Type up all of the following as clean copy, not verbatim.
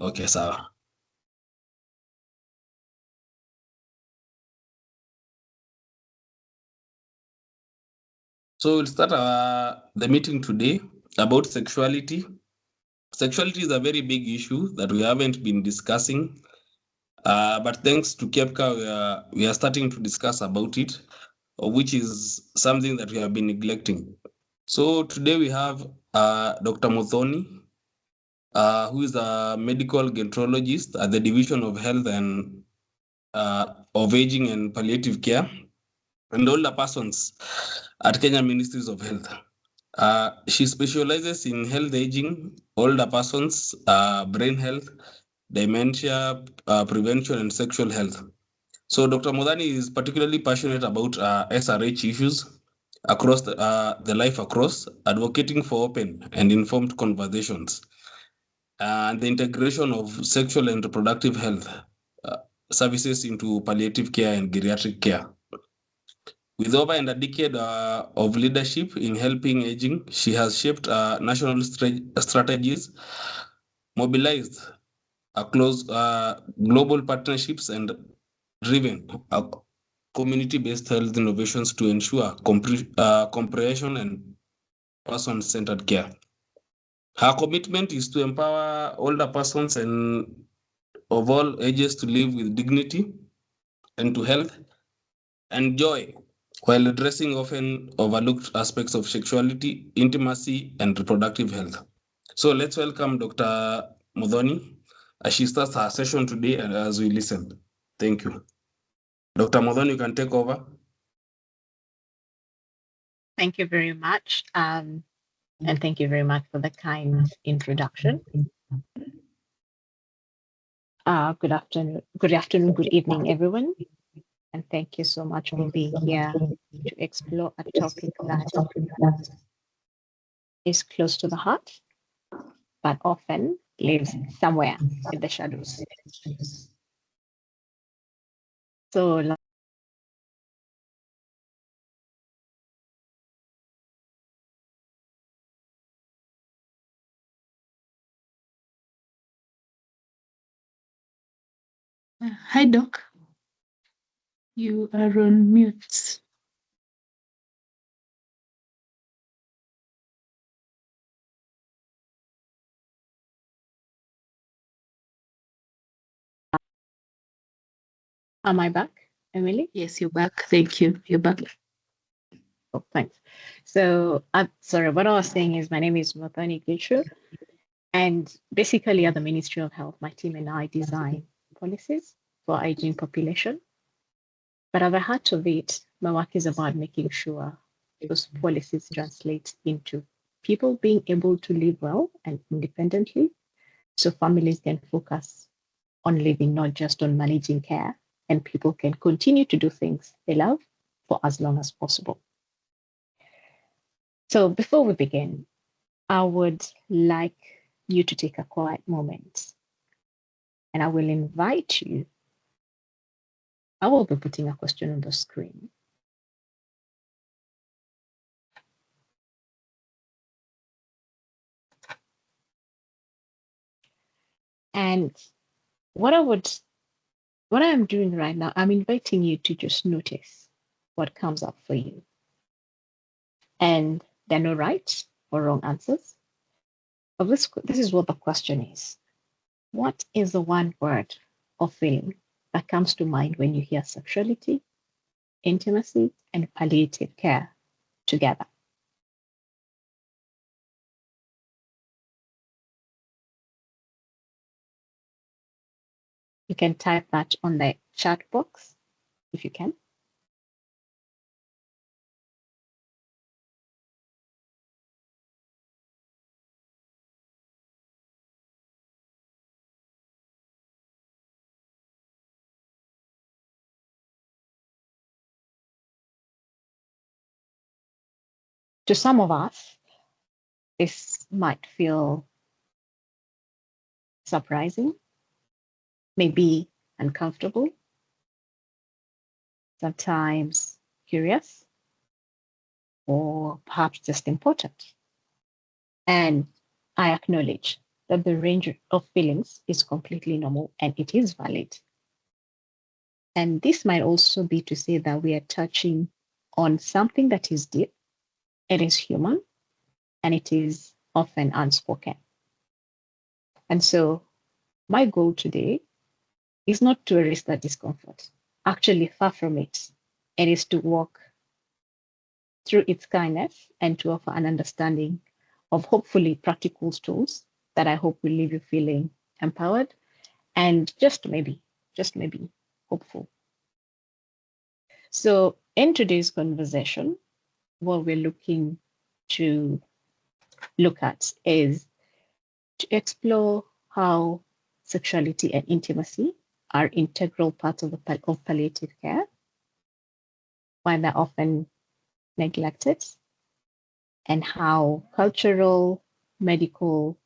Okay, sawa. So we'll start the meeting today about sexuality. Sexuality is a very big issue that we haven't been discussing, but thanks to Kehpca, we are starting to discuss about it, which is something that we have been neglecting. So today we have Dr. Muthoni, who is a medical gastroenterologist at the Division of Health and of Aging and Palliative Care and older persons at Kenya Ministries of Health. She specializes in health aging, older persons, brain health, dementia, prevention, and sexual health. So Dr. Modani is particularly passionate about SRH issues across the life across, advocating for open and informed conversations and the integration of sexual and reproductive health uh, services into palliative care and geriatric care. With over a decade of leadership in helping aging, she has shaped national strategies, mobilized close global partnerships, and driven community-based health innovations to ensure comprehension and person-centered care. Her commitment is to empower older persons and of all ages to live with dignity and to health and joy while addressing often overlooked aspects of sexuality, intimacy, and reproductive health. So let's welcome Dr. Muthoni as she starts her session today and as we listen. Thank you. Dr. Muthoni, you can take over. Thank you very much. And thank you very much for the kind introduction. Good afternoon, good evening, everyone. And thank you so much for being here to explore a topic that is close to the heart, but often lives somewhere in the shadows. So hi, Doc. You are on mute. am I back, Emily? Yes, you're back. Thank you. You're back. Oh, thanks. So, sorry, what I was saying is my name is Muthoni Gichu, and basically at the Ministry of Health, my team and I design policies for aging population. But at the heart of it, my work is about making sure those policies translate into people being able to live well and independently, so families can focus on living, not just on managing care, and people can continue to do things they love for as long as possible. So before we begin, I would like you to take a quiet moment, and I will invite you. I will be putting a question on the screen. And what I'm doing right now, I'm inviting you to just notice what comes up for you. And there are no right or wrong answers. But this is what the question is. What is the one word or feeling that comes to mind when you hear sexuality, intimacy, and palliative care together? You can type that on the chat box if you can. To some of us, this might feel surprising, maybe uncomfortable, sometimes curious, or perhaps just important. And I acknowledge that the range of feelings is completely normal and it is valid. And this might also be to say that we are touching on something that is deep, it is human, and it is often unspoken. And so my goal today is not to erase that discomfort. Actually, far from it. It is to walk through its kindness and to offer an understanding of hopefully practical tools that I hope will leave you feeling empowered and just maybe hopeful. So in today's conversation, what we're looking to look at is to explore how sexuality and intimacy are integral parts of palliative care, why they're often neglected, and how cultural, medical,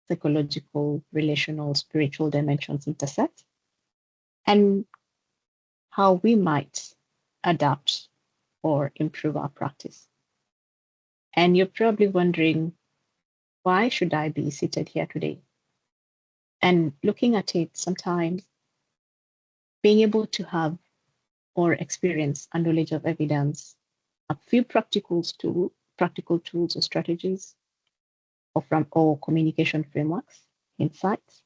psychological, relational, spiritual dimensions intersect, and how we might adapt or improve our practice. And you're probably wondering, why should I be seated here today? And looking at it, sometimes being able to have or experience a knowledge of evidence, a few practical tools or strategies, or communication frameworks, insights,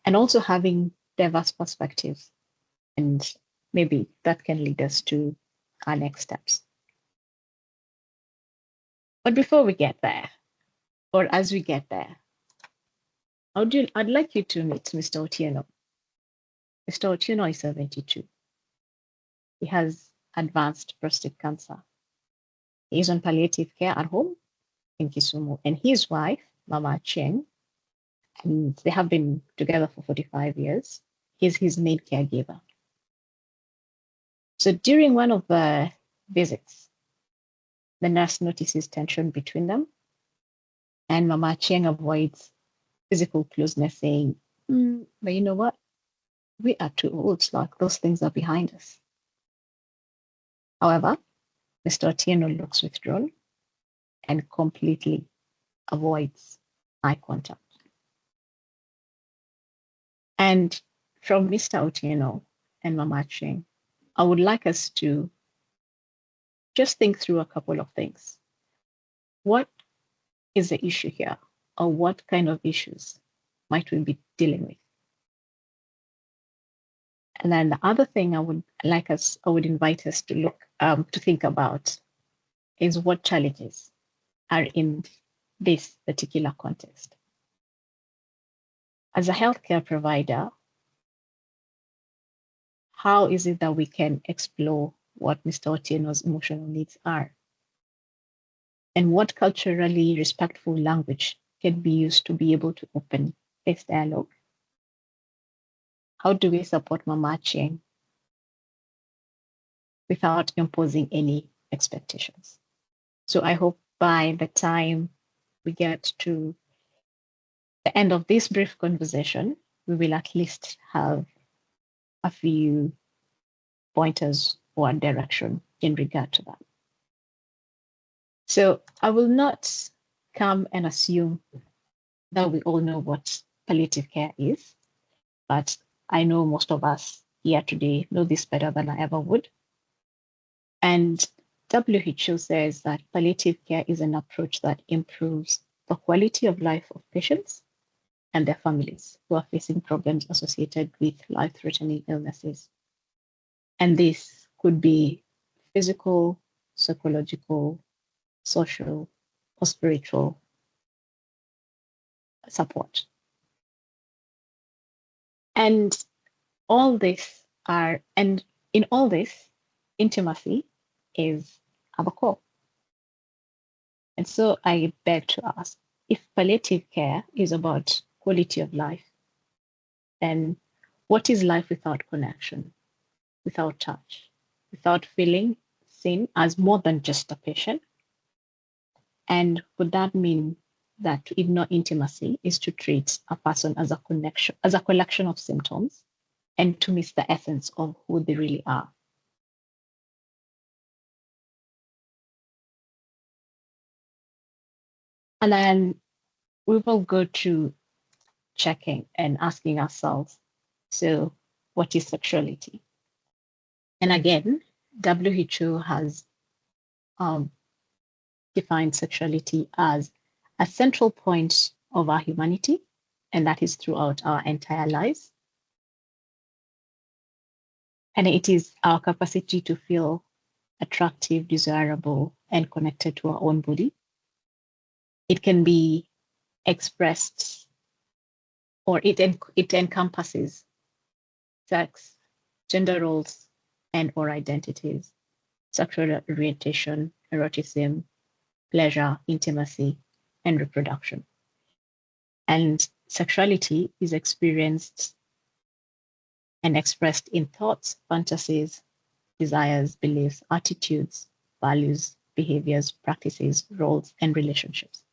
and also having diverse perspectives. And maybe that can lead us to our next steps. But before we get there, or as we get there, I'd like you to meet Mr. Otieno. Mr. Otieno is 72. He has advanced prostate cancer. He is on palliative care at home in Kisumu, and his wife, Mama Cheng, and they have been together for 45 years. He's his main caregiver. So during one of the visits, the nurse notices tension between them, and Mama Cheng avoids physical closeness, saying, but you know what? We are too old, like those things are behind us. However, Mr. Otieno looks withdrawn and completely avoids eye contact. And from Mr. Otieno and Mama Cheng, I would like us to just think through a couple of things. What is the issue here? Or what kind of issues might we be dealing with? And then the other thing I would invite us to to think about is what challenges are in this particular context. As a healthcare provider, how is it that we can explore what Mr. Otieno's emotional needs are? And what culturally respectful language can be used to be able to open this dialogue? How do we support Mama Cheng without imposing any expectations? So I hope by the time we get to the end of this brief conversation, we will at least have a few pointers or direction in regard to that. So I will not come and assume that we all know what palliative care is, but I know most of us here today know this better than I ever would. And WHO says that palliative care is an approach that improves the quality of life of patients and their families who are facing problems associated with life-threatening illnesses. And this could be physical, psychological, social, or spiritual support. And in all this, intimacy is at the core. And so I beg to ask, if palliative care is about quality of life, then what is life without connection, without touch, without feeling seen as more than just a patient? And would that mean that to ignore intimacy is to treat a person as a collection of symptoms and to miss the essence of who they really are? And then we will go to checking and asking ourselves, so what is sexuality? And again, WHO has defined sexuality as a central point of our humanity, and that is throughout our entire lives. And it is our capacity to feel attractive, desirable, and connected to our own body. It can be expressed, or it encompasses sex, gender roles, and or identities, sexual orientation, eroticism, pleasure, intimacy, and reproduction. And sexuality is experienced and expressed in thoughts, fantasies, desires, beliefs, attitudes, values, behaviors, practices, roles, and relationships.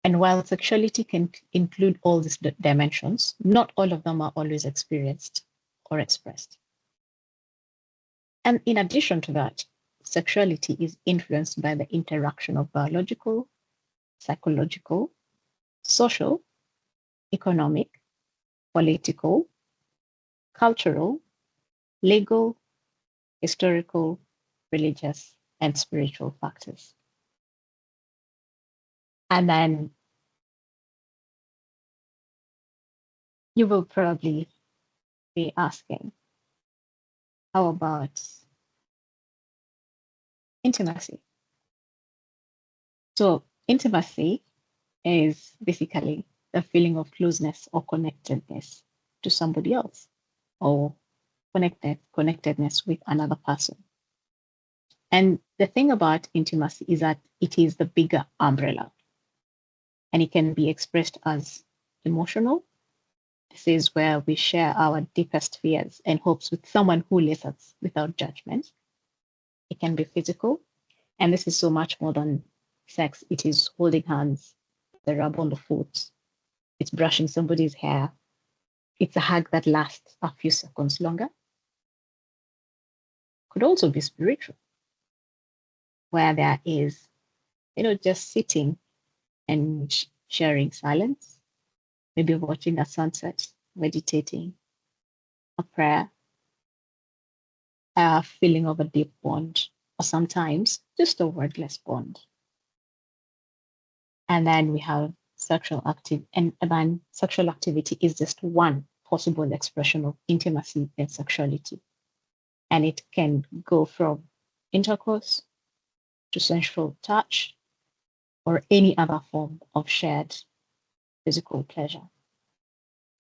And while sexuality can include all these dimensions, not all of them are always experienced or expressed. And in addition to that, sexuality is influenced by the interaction of biological, psychological, social, economic, political, cultural, legal, historical, religious, and spiritual factors. And then you will probably be asking, how about intimacy? So intimacy is basically the feeling of closeness or connectedness to somebody else, or connectedness with another person. And the thing about intimacy is that it is the bigger umbrella, and it can be expressed as emotional. This is where we share our deepest fears and hopes with someone who listens without judgment. It can be physical, and this is so much more than sex. It is holding hands, the rub on the foot, it's brushing somebody's hair, it's a hug that lasts a few seconds longer. Could also be spiritual, where there is, just sitting and sharing silence, maybe watching a sunset, meditating, a prayer, a feeling of a deep bond, or sometimes just a wordless bond. And then we have sexual activity, and then sexual activity is just one possible expression of intimacy and sexuality. And it can go from intercourse to sensual touch or any other form of shared physical pleasure.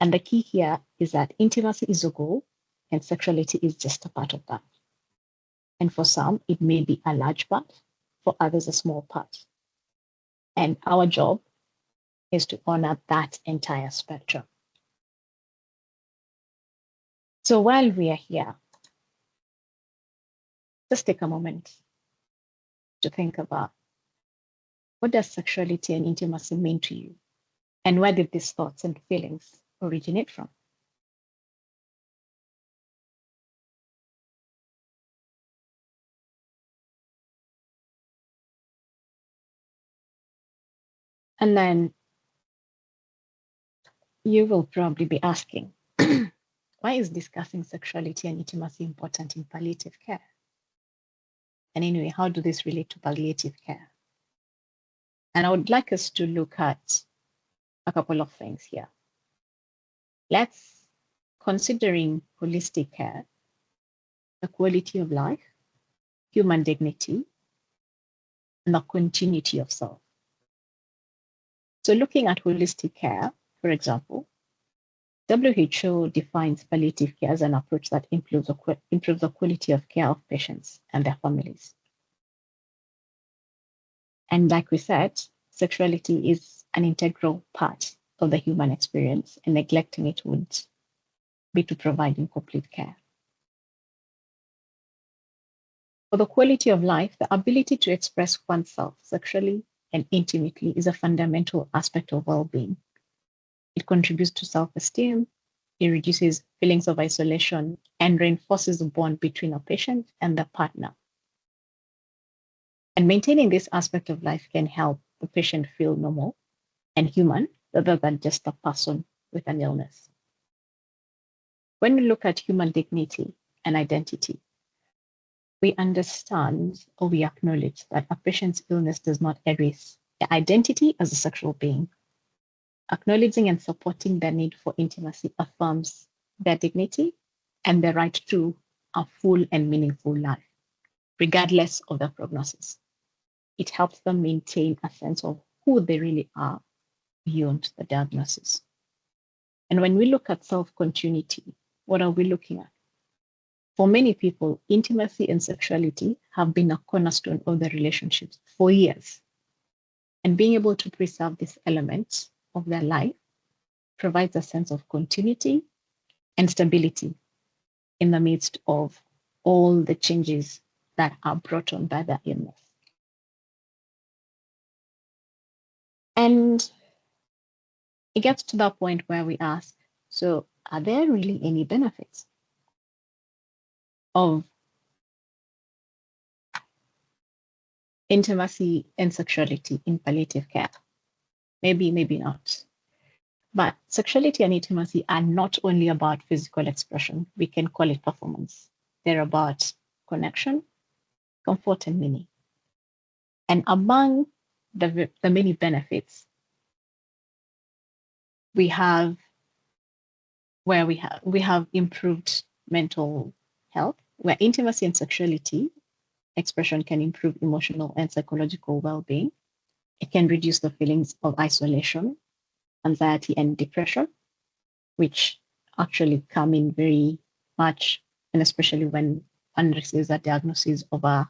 And the key here is that intimacy is the goal and sexuality is just a part of that. And for some, it may be a large part, for others, a small part. And our job is to honor that entire spectrum. So while we are here, just take a moment to think about, what does sexuality and intimacy mean to you? And where did these thoughts and feelings originate from? And then you will probably be asking, why is discussing sexuality and intimacy important in palliative care? And anyway, how do this relate to palliative care? And I would like us to look at a couple of things here. Let's, considering holistic care, the quality of life, human dignity, and the continuity of self. So looking at holistic care, for example, WHO defines palliative care as an approach that improves the quality of care of patients and their families. And like we said, sexuality is an integral part of the human experience, and neglecting it would be to provide incomplete care. For the quality of life, the ability to express oneself sexually and intimately is a fundamental aspect of well-being. It contributes to self-esteem, it reduces feelings of isolation, and reinforces the bond between a patient and their partner. And maintaining this aspect of life can help the patient feel normal and human rather than just a person with an illness. When we look at human dignity and identity, we understand or we acknowledge that a patient's illness does not erase their identity as a sexual being. Acknowledging and supporting their need for intimacy affirms their dignity and their right to a full and meaningful life, regardless of their prognosis. It helps them maintain a sense of who they really are beyond the diagnosis. And when we look at self-continuity, what are we looking at? For many people, intimacy and sexuality have been a cornerstone of their relationships for years. And being able to preserve these elements of their life provides a sense of continuity and stability in the midst of all the changes that are brought on by their illness. And it gets to that point where we ask, so are there really any benefits of intimacy and sexuality in palliative care? Maybe, maybe not. But sexuality and intimacy are not only about physical expression. We can call it performance. They're about connection, comfort, and meaning. And among the many benefits, we have improved mental health, where intimacy and sexuality expression can improve emotional and psychological well-being. It can reduce the feelings of isolation, anxiety, and depression, which actually come in very much, and especially when one receives a diagnosis of a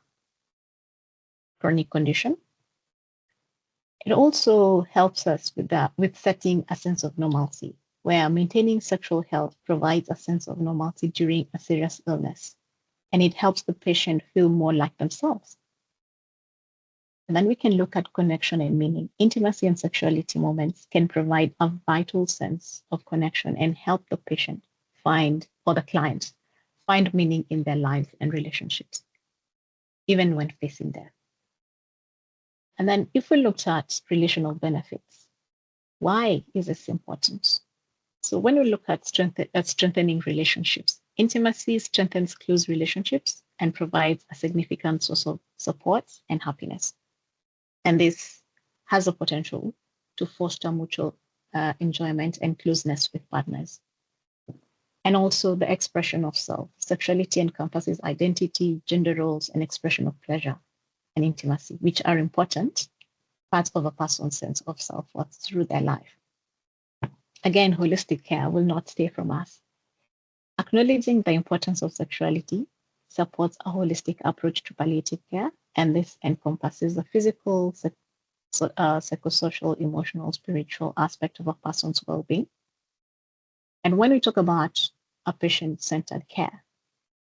chronic condition. It also helps us with setting a sense of normalcy, where maintaining sexual health provides a sense of normalcy during a serious illness, and it helps the patient feel more like themselves. And then we can look at connection and meaning. Intimacy and sexuality moments can provide a vital sense of connection and help the patient or the client find meaning in their lives and relationships, even when facing death. And then if we looked at relational benefits, why is this important? So when we look at strengthening relationships, intimacy strengthens close relationships and provides a significant source of support and happiness. And this has the potential to foster mutual enjoyment and closeness with partners. And also the expression of self. Sexuality encompasses identity, gender roles, and expression of pleasure and intimacy, which are important parts of a person's sense of self-worth through their life. Again, holistic care will not stay from us. Acknowledging the importance of sexuality supports a holistic approach to palliative care, and this encompasses the physical, psychosocial, emotional, spiritual aspect of a person's well-being. And when we talk about a patient-centered care,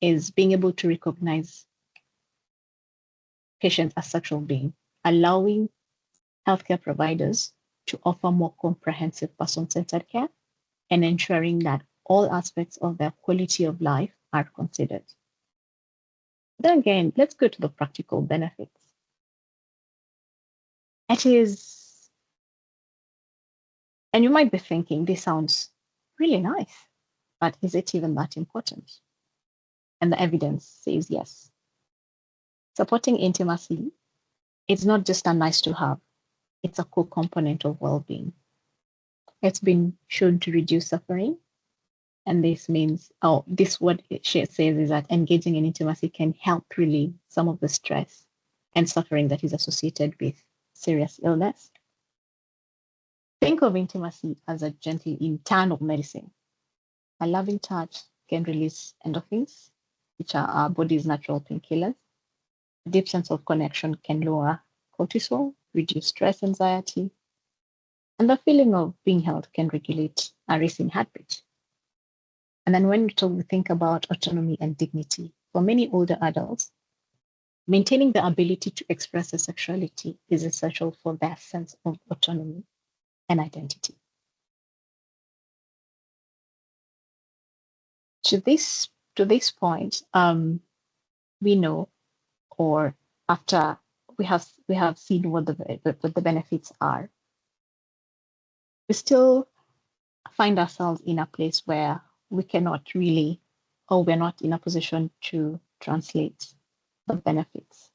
is being able to recognize patients as sexual beings, allowing healthcare providers to offer more comprehensive person-centered care and ensuring that all aspects of their quality of life are considered. Then again, let's go to the practical benefits. It is, and you might be thinking, this sounds really nice, but is it even that important? And the evidence says yes. Supporting intimacy is not just a nice to have, it's a core component of well-being. It's been shown to reduce suffering. And this means, what she says is that engaging in intimacy can help relieve some of the stress and suffering that is associated with serious illness. Think of intimacy as a gentle internal medicine. A loving touch can release endorphins, which are our body's natural painkillers. A deep sense of connection can lower cortisol, reduce stress, anxiety, and the feeling of being held can regulate a racing heartbeat. And then when we think about autonomy and dignity, for many older adults, maintaining the ability to express their sexuality is essential for their sense of autonomy and identity. To this point, we know, or after we have seen what the benefits are, we still find ourselves in a place where we cannot really, or we're not in a position to translate the benefits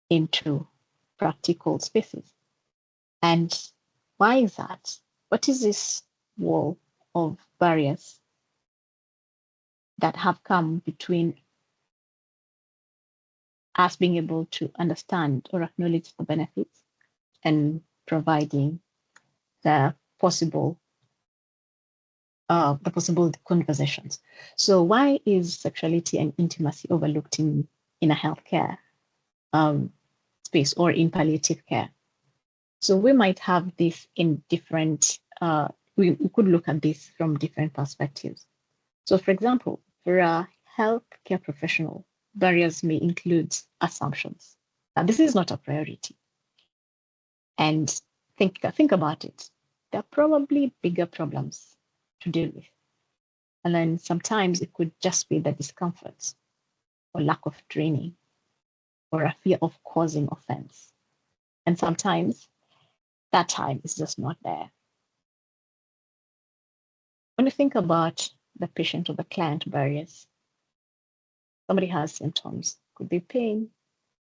into practical spaces. And why is that? What is this wall of barriers that have come between us being able to understand or acknowledge the benefits and providing the possible conversations? So why is sexuality and intimacy overlooked in a healthcare space or in palliative care? So we might have this in different, we could look at this from different perspectives. So for example, for a healthcare professional, barriers may include assumptions. Now, this is not a priority. And think about it. There are probably bigger problems to deal with. And then sometimes it could just be the discomfort or lack of training or a fear of causing offense. And sometimes that time is just not there. When you think about the patient or the client barriers, somebody has symptoms, could be pain,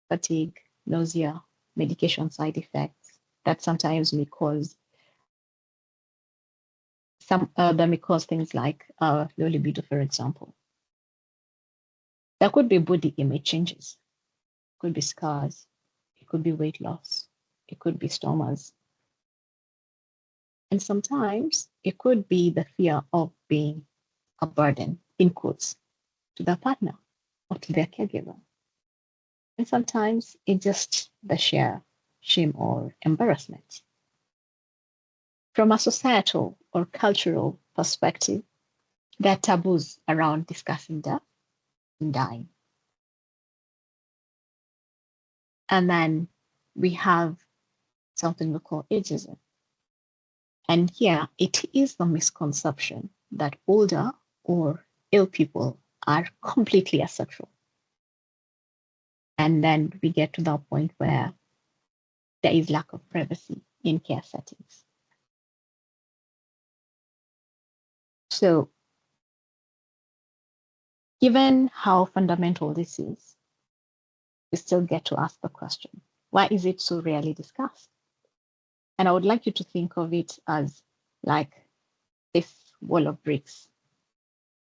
fatigue, nausea, medication side effects that sometimes may cause things like low libido, for example. There could be body image changes, it could be scars, it could be weight loss, it could be stomas. And sometimes it could be the fear of being a burden, in quotes, to their partner or to their caregiver. And sometimes it's just the sheer shame or embarrassment. From a societal or cultural perspective, there are taboos around discussing death and dying. And then we have something we call ageism. And here it is the misconception that older or ill people are completely asexual. And then we get to that point where there is lack of privacy in care settings. So given how fundamental this is, we still get to ask the question, why is it so rarely discussed? And I would like you to think of it as like this wall of bricks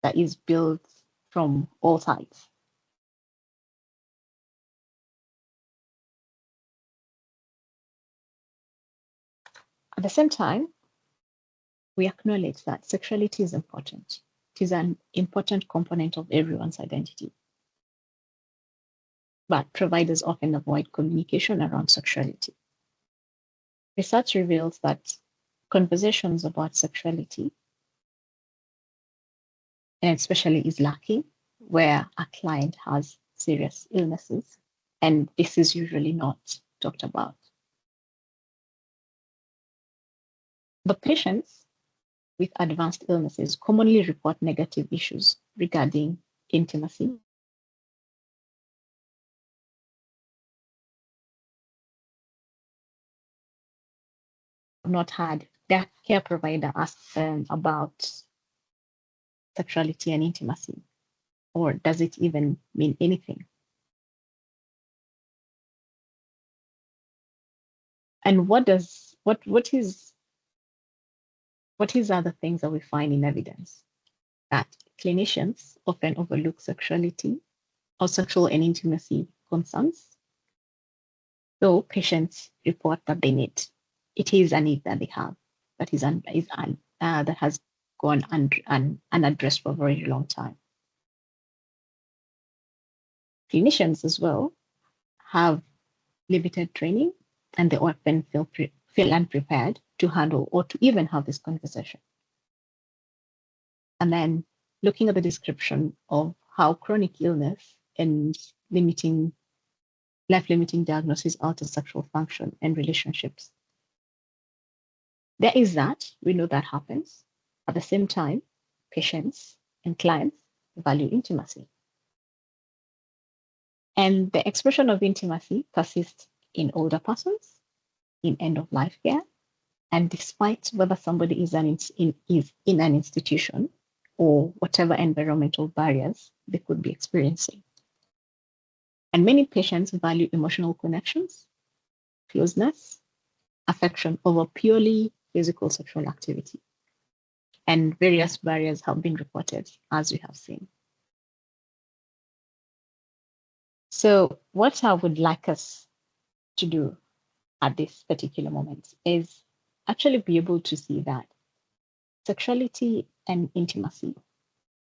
that is built from all sides. At the same time, we acknowledge that sexuality is important. It is an important component of everyone's identity. But providers often avoid communication around sexuality. Research reveals that conversations about sexuality, and especially is lacking where a client has serious illnesses, and this is usually not talked about. The patients with advanced illnesses commonly report negative issues regarding intimacy, not had their care provider ask them about sexuality and intimacy, or does it even mean anything? And what is other things that we find in evidence? That clinicians often overlook sexuality or sexual and intimacy concerns, though patients report that they need. It is a need that they have that that has gone unaddressed for a very long time. Clinicians as well have limited training, and they often feel unprepared to handle or to even have this conversation. And then looking at the description of how chronic illness and life-limiting diagnosis alter sexual function and relationships. There is that, we know that happens. At the same time, patients and clients value intimacy. And the expression of intimacy persists in older persons, in end-of-life care, And despite whether somebody is in an institution or whatever environmental barriers they could be experiencing. And many patients value emotional connections, closeness, affection over purely physical sexual activity. And various barriers have been reported, as we have seen. So what I would like us to do at this particular moment is actually be able to see that sexuality and intimacy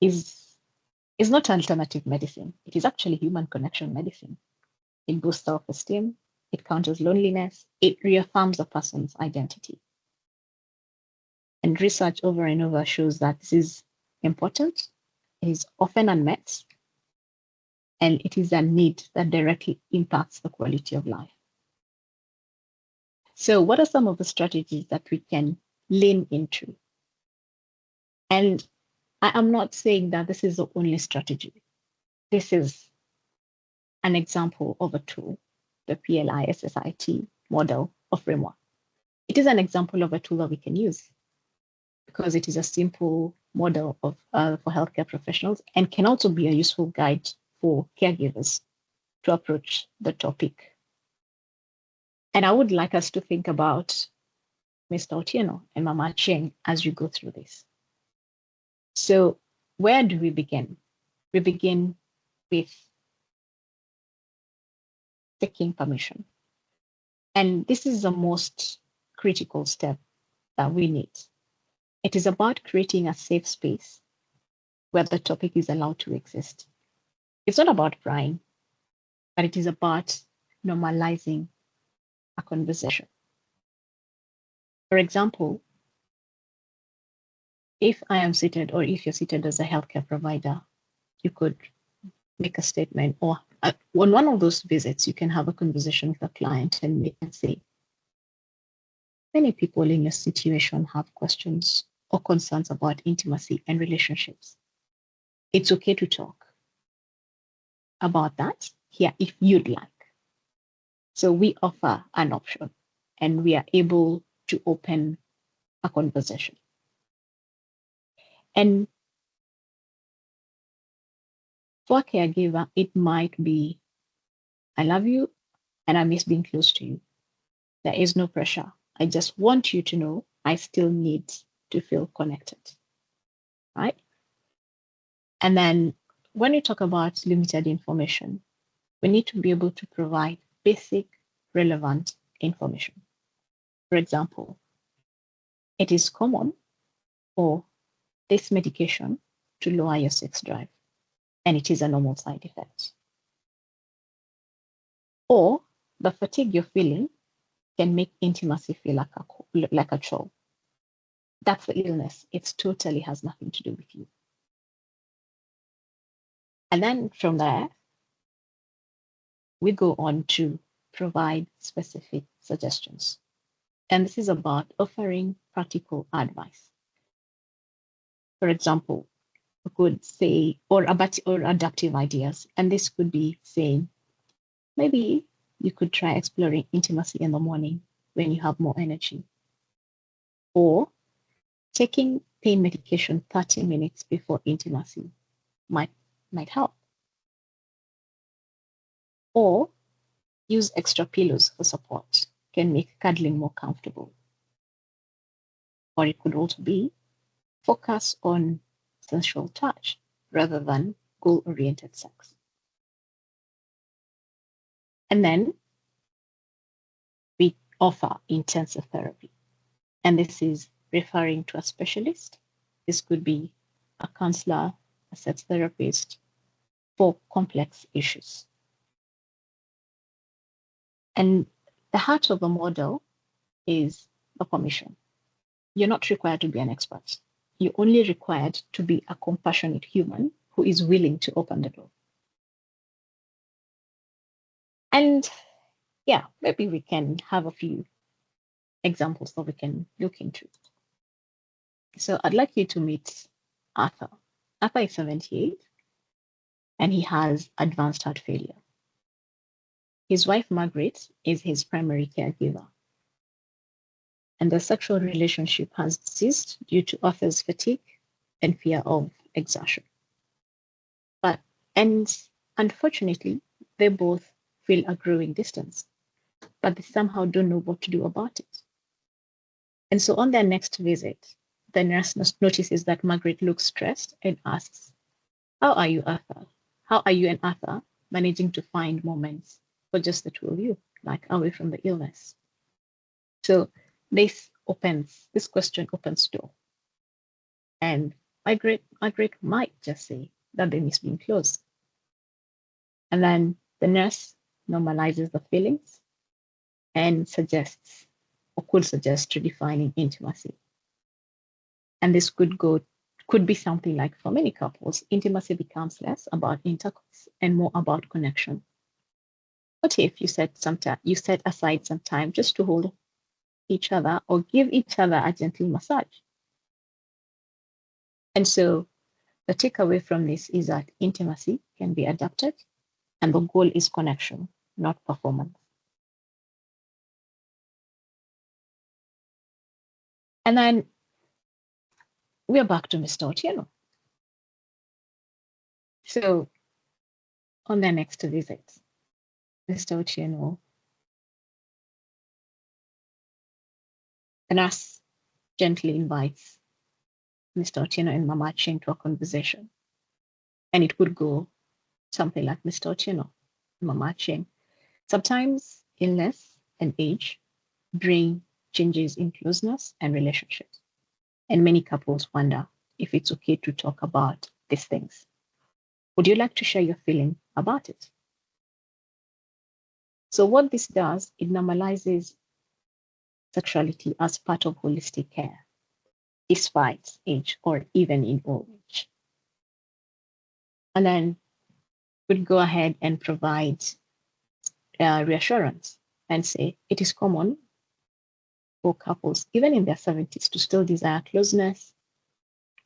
is not alternative medicine. It is actually human connection medicine. It boosts self-esteem, it counters loneliness, it reaffirms a person's identity. And research over and over shows that this is important, it is often unmet, and it is a need that directly impacts the quality of life. So what are some of the strategies that we can lean into? And I am not saying that this is the only strategy. This is an example of a tool, the PLI-SSIT model or framework. It is an example of a tool that we can use because it is a simple model of for healthcare professionals and can also be a useful guide for caregivers to approach the topic. And I would like us to think about Mr. Otieno and Mama Cheng as you go through this. So where do we begin? We begin with taking permission. And this is the most critical step that we need. It is about creating a safe space where the topic is allowed to exist. It's not about prying, but it is about normalizing a conversation. For example, if I am seated or if you're seated as a healthcare provider, you could make a statement or on one of those visits, you can have a conversation with a client and they can say, many people in your situation have questions or concerns about intimacy and relationships. It's okay to talk about that here if you'd like. So we offer an option and we are able to open a conversation. And for a caregiver, it might be, I love you and I miss being close to you. There is no pressure. I just want you to know I still need to feel connected, right? And then when you talk about limited information, we need to be able to provide basic, relevant information. For example, it is common for this medication to lower your sex drive, and it is a normal side effect. Or the fatigue you're feeling can make intimacy feel like a chore. That's the illness. It totally has nothing to do with you. And then from there, we go on to provide specific suggestions. And this is about offering practical advice. For example, we could say, or adaptive ideas. And this could be saying, maybe you could try exploring intimacy in the morning when you have more energy. Or taking pain medication 30 minutes before intimacy might help. Or use extra pillows for support, can make cuddling more comfortable. Or it could also be focus on sensual touch rather than goal-oriented sex. And then we offer intensive therapy. And this is referring to a specialist. This could be a counselor, a sex therapist for complex issues. And the heart of the model is the permission. You're not required to be an expert. You're only required to be a compassionate human who is willing to open the door. And yeah, maybe we can have a few examples that we can look into. So I'd like you to meet Arthur. Arthur is 78 and he has advanced heart failure. His wife, Margaret, is his primary caregiver. and the sexual relationship has ceased due to author's fatigue and fear of exhaustion. And unfortunately, they both feel a growing distance, but they somehow don't know what to do about it. And so on their next visit, the nurse notices that Margaret looks stressed and asks, "How are you, Arthur? How are you and Arthur managing to find moments for just the two of you, like away from the illness?" So this question opens door. And Margaret might just say that they miss being close. And then the nurse normalizes the feelings and suggests or could suggest redefining intimacy. And this could be something like, for many couples, intimacy becomes less about intercourse and more about connection. What if you set aside some time just to hold each other or give each other a gentle massage? And so the takeaway from this is that intimacy can be adapted, and the goal is connection, not performance. And then we are back to Mr. Otieno. So on their next visit, Mr. Otieno, the nurse gently invites Mr. Otieno and Mama Ching to a conversation. And it would go something like, "Mr. Otieno, Mama Ching, sometimes illness and age bring changes in closeness and relationships. And many couples wonder if it's okay to talk about these things. Would you like to share your feeling about it?" So what this does, it normalizes sexuality as part of holistic care, despite age or even in old age. And then we'd go ahead and provide reassurance and say it is common for couples, even in their 70s, to still desire closeness.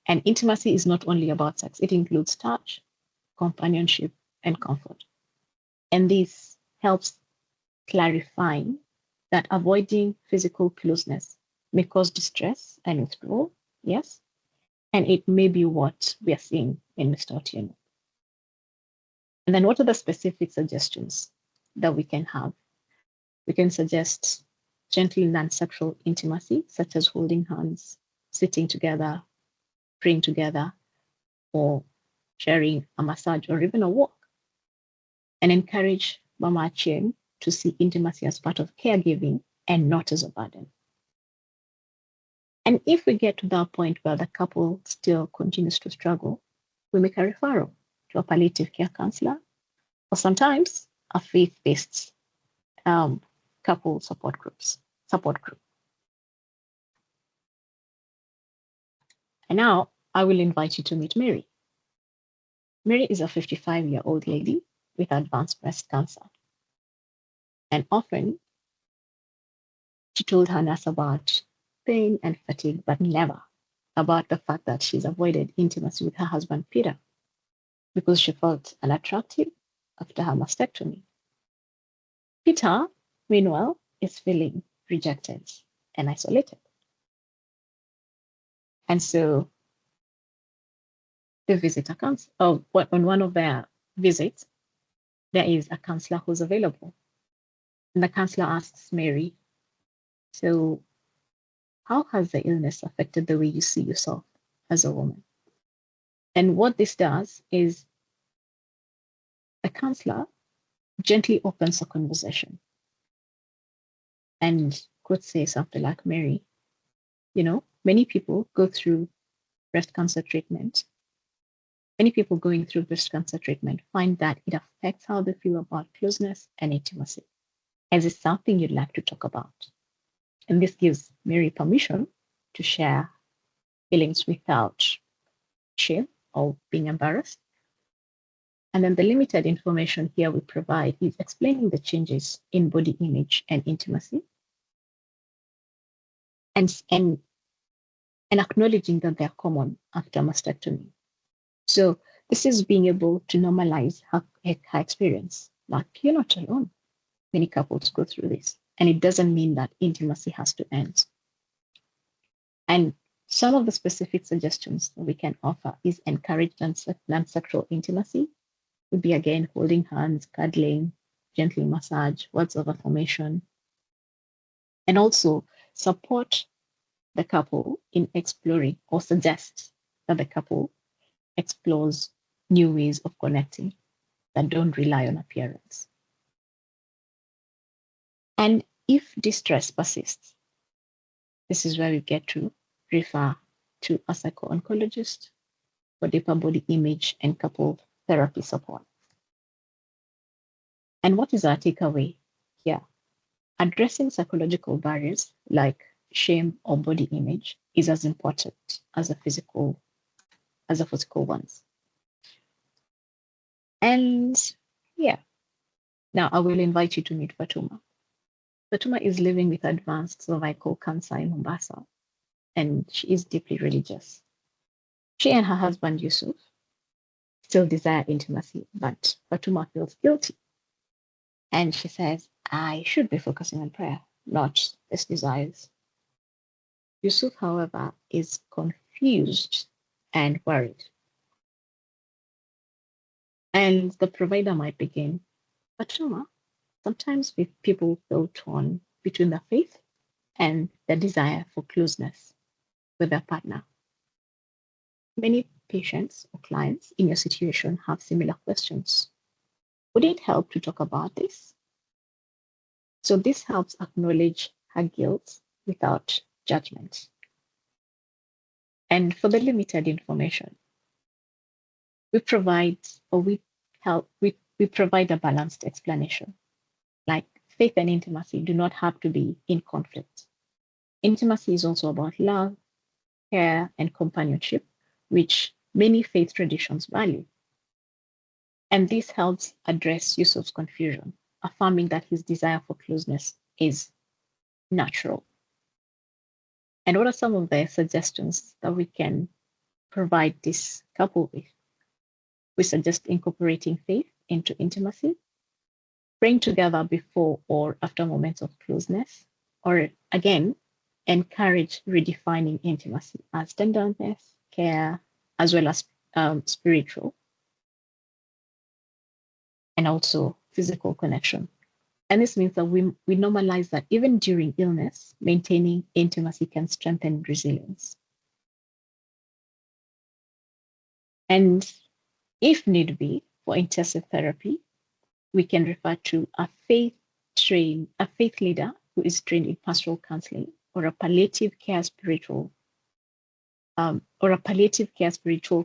And intimacy is not only about sex, it includes touch, companionship, and comfort. And this helps clarifying that avoiding physical closeness may cause distress and withdrawal, yes, and it may be what we are seeing in Mr. Otieno. And then what are the specific suggestions that we can have? We can suggest gentle non-sexual intimacy, such as holding hands, sitting together, praying together, or sharing a massage or even a walk. And encourage Mama Ching to see intimacy as part of caregiving and not as a burden. And if we get to that point where the couple still continues to struggle, we make a referral to a palliative care counselor, or sometimes a faith-based couple support group. And now I will invite you to meet Mary. Mary is a 55-year-old lady with advanced breast cancer. And often she told her nurse about pain and fatigue, but never about the fact that she's avoided intimacy with her husband, Peter, because she felt unattractive after her mastectomy. Peter, meanwhile, is feeling rejected and isolated. And so they visit a counselor. On one of their visits, there is a counselor who's available. And the counselor asks Mary, "So how has the illness affected the way you see yourself as a woman?" And what this does is the counselor gently opens a conversation and could say something like, "Mary, many people go through breast cancer treatment. Many people going through breast cancer treatment find that it affects how they feel about closeness and intimacy. Is it something you'd like to talk about?" And this gives Mary permission to share feelings without shame or being embarrassed. And then the limited information here we provide is explaining the changes in body image and intimacy, and acknowledging that they're common after mastectomy. So this is being able to normalize her experience. Like, you're not alone. Many couples go through this. And it doesn't mean that intimacy has to end. And some of the specific suggestions that we can offer is encourage non-sexual intimacy. Would be again holding hands, cuddling, gently massage, words of affirmation, and also support the couple in exploring or suggest that the couple explores new ways of connecting that don't rely on appearance. And if distress persists, this is where we get to refer to a psycho-oncologist for deeper body image and couple therapy support. And what is our takeaway here? Addressing psychological barriers like shame or body image is as important as the physical ones. And yeah, now I will invite you to meet Fatuma. Fatuma is living with advanced cervical cancer in Mombasa, and she is deeply religious. She and her husband Yusuf still desire intimacy, but Fatuma feels guilty. And she says, I should be focusing on prayer, not these desires. Yusuf, however, is confused and worried. And the provider might begin, Fatuma, sometimes people feel torn between the faith and the desire for closeness with their partner. Many patients or clients in your situation have similar questions. Would it help to talk about this? So this helps acknowledge her guilt without judgment. And for the limited information, we provide a balanced explanation. Like faith and intimacy do not have to be in conflict. Intimacy is also about love, care, and companionship, which many faith traditions value. And this helps address Yusuf's confusion, affirming that his desire for closeness is natural. And what are some of the suggestions that we can provide this couple with? We suggest incorporating faith into intimacy, praying together before or after moments of closeness, or again, encourage redefining intimacy as tenderness, care, as well as spiritual, and also physical connection. And this means that we normalize that even during illness, maintaining intimacy can strengthen resilience. And if need be, for intensive therapy, we can refer to a faith leader who is trained in pastoral counseling or a palliative care spiritual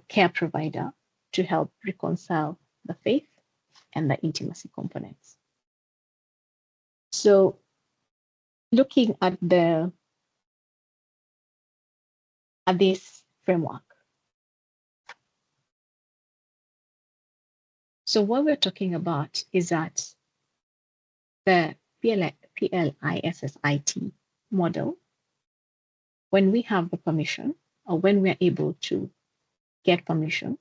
care provider to help reconcile the faith and the intimacy components. So looking at this framework. So what we're talking about is that the PLISSIT model, when we have the permission or when we're able to get permission,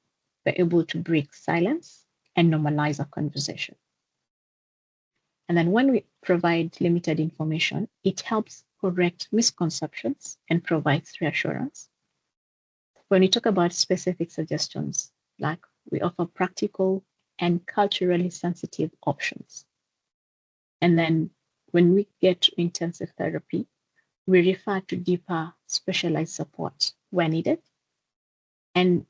we're able to break silence and normalize a conversation. And then when we provide limited information, it helps correct misconceptions and provides reassurance. When we talk about specific suggestions, like we offer practical and culturally sensitive options. And then when we get to intensive therapy, we refer to deeper specialized support where needed. And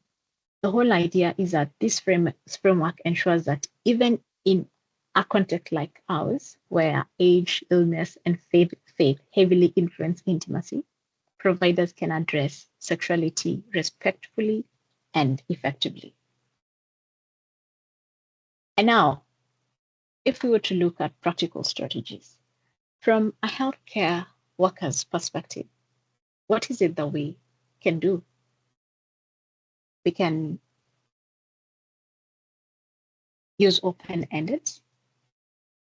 the whole idea is that this framework ensures that even in a context like ours, where age, illness, and faith heavily influence intimacy, providers can address sexuality respectfully and effectively. And now, if we were to look at practical strategies, from a healthcare worker's perspective, what is it that we can do? We can use open-ended.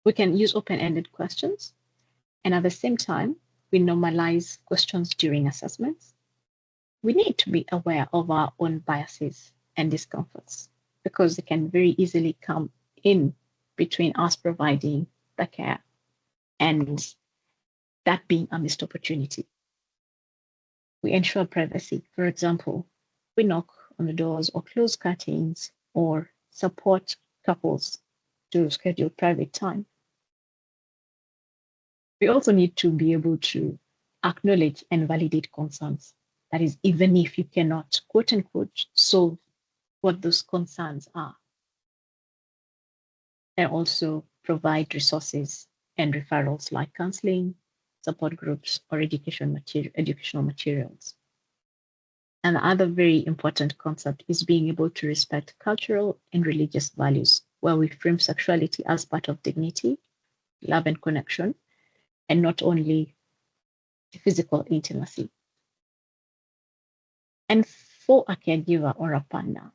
We can use open-ended questions. And at the same time, we normalize questions during assessments. We need to be aware of our own biases and discomforts because they can very easily come in between us providing the care and that being a missed opportunity. We ensure privacy. For example, we knock on the doors or close curtains or support couples to schedule private time. We also need to be able to acknowledge and validate concerns. That is, even if you cannot, quote unquote, solve what those concerns are. And also provide resources and referrals like counseling, support groups, or educational materials. And the other very important concept is being able to respect cultural and religious values, where we frame sexuality as part of dignity, love, and connection, and not only physical intimacy. And for a caregiver or a partner,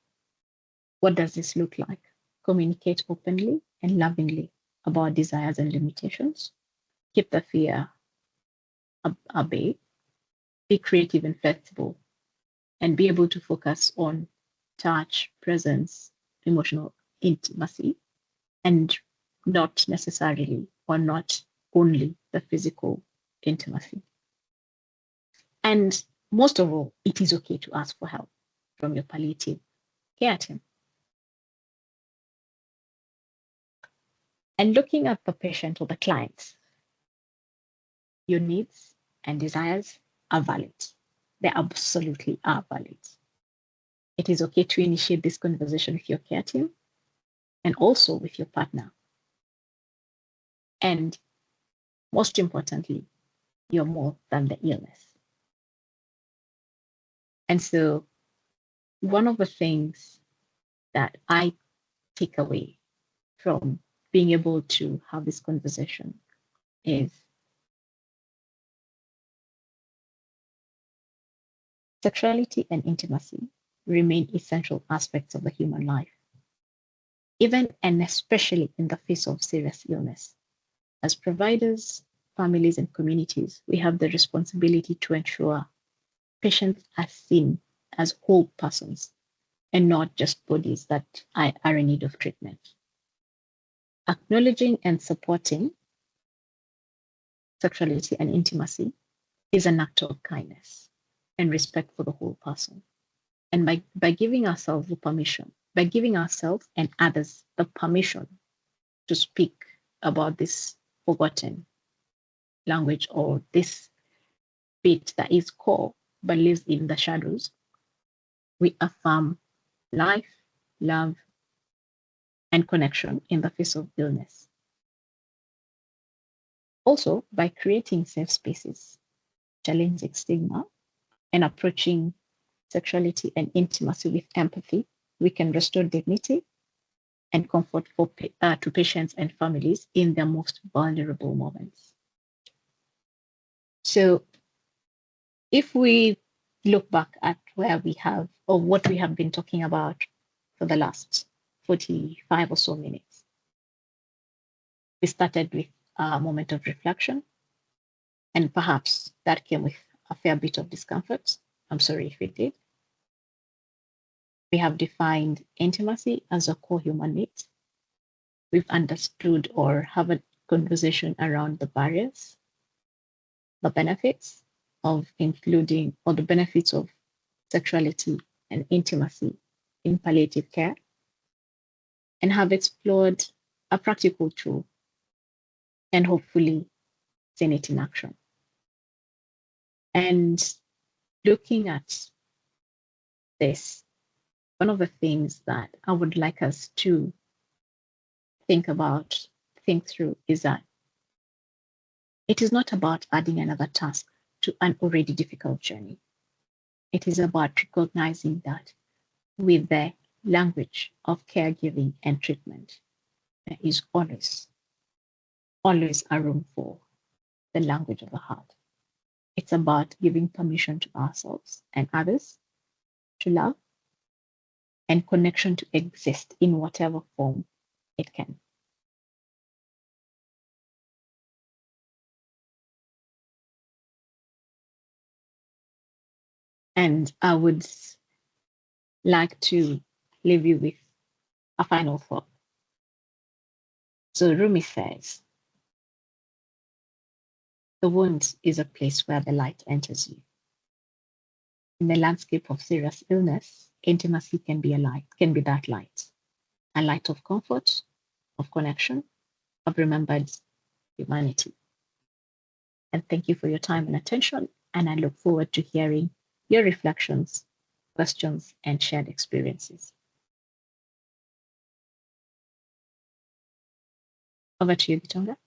what does this look like? Communicate openly and lovingly about desires and limitations. Keep the fear at bay. Be creative and flexible, and be able to focus on touch, presence, emotional intimacy, and not necessarily or not only the physical intimacy. And most of all, it is okay to ask for help from your palliative care team. And looking at the patient or the client, your needs and desires are valid. They absolutely are valid. It is okay to initiate this conversation with your care team and also with your partner. And most importantly, you're more than the illness. And so one of the things that I take away from being able to have this conversation is sexuality and intimacy remain essential aspects of the human life, even and especially in the face of serious illness. As providers, families, and communities, we have the responsibility to ensure patients are seen as whole persons and not just bodies that are in need of treatment. Acknowledging and supporting sexuality and intimacy is an act of kindness and respect for the whole person. And by giving ourselves the permission, by giving ourselves and others the permission to speak about this forgotten language or this bit that is core but lives in the shadows, we affirm life, love, and connection in the face of illness. Also, by creating safe spaces, challenging stigma, and approaching sexuality and intimacy with empathy, we can restore dignity and comfort to patients and families in their most vulnerable moments. So if we look back at where we have or what we have been talking about for the last 45 or so minutes, we started with a moment of reflection, and perhaps that came with a fair bit of discomfort. I'm sorry if it did. We have defined intimacy as a core human need. We've understood or have a conversation around the barriers, the benefits of including, or the benefits of sexuality and intimacy in palliative care, and have explored a practical tool and hopefully seen it in action. And looking at this, one of the things that I would like us to think through is that it is not about adding another task to an already difficult journey. It is about recognizing that with the language of caregiving and treatment, there is always a room for the language of the heart. It's about giving permission to ourselves and others to love and connection to exist in whatever form it can. And I would like to leave you with a final thought. So Rumi says, the wound is a place where the light enters you. in the landscape of serious illness, intimacy can be that light, a light of comfort, of connection, of remembered humanity. And thank you for your time and attention. And I look forward to hearing your reflections, questions, and shared experiences. Over to you, Gitonga.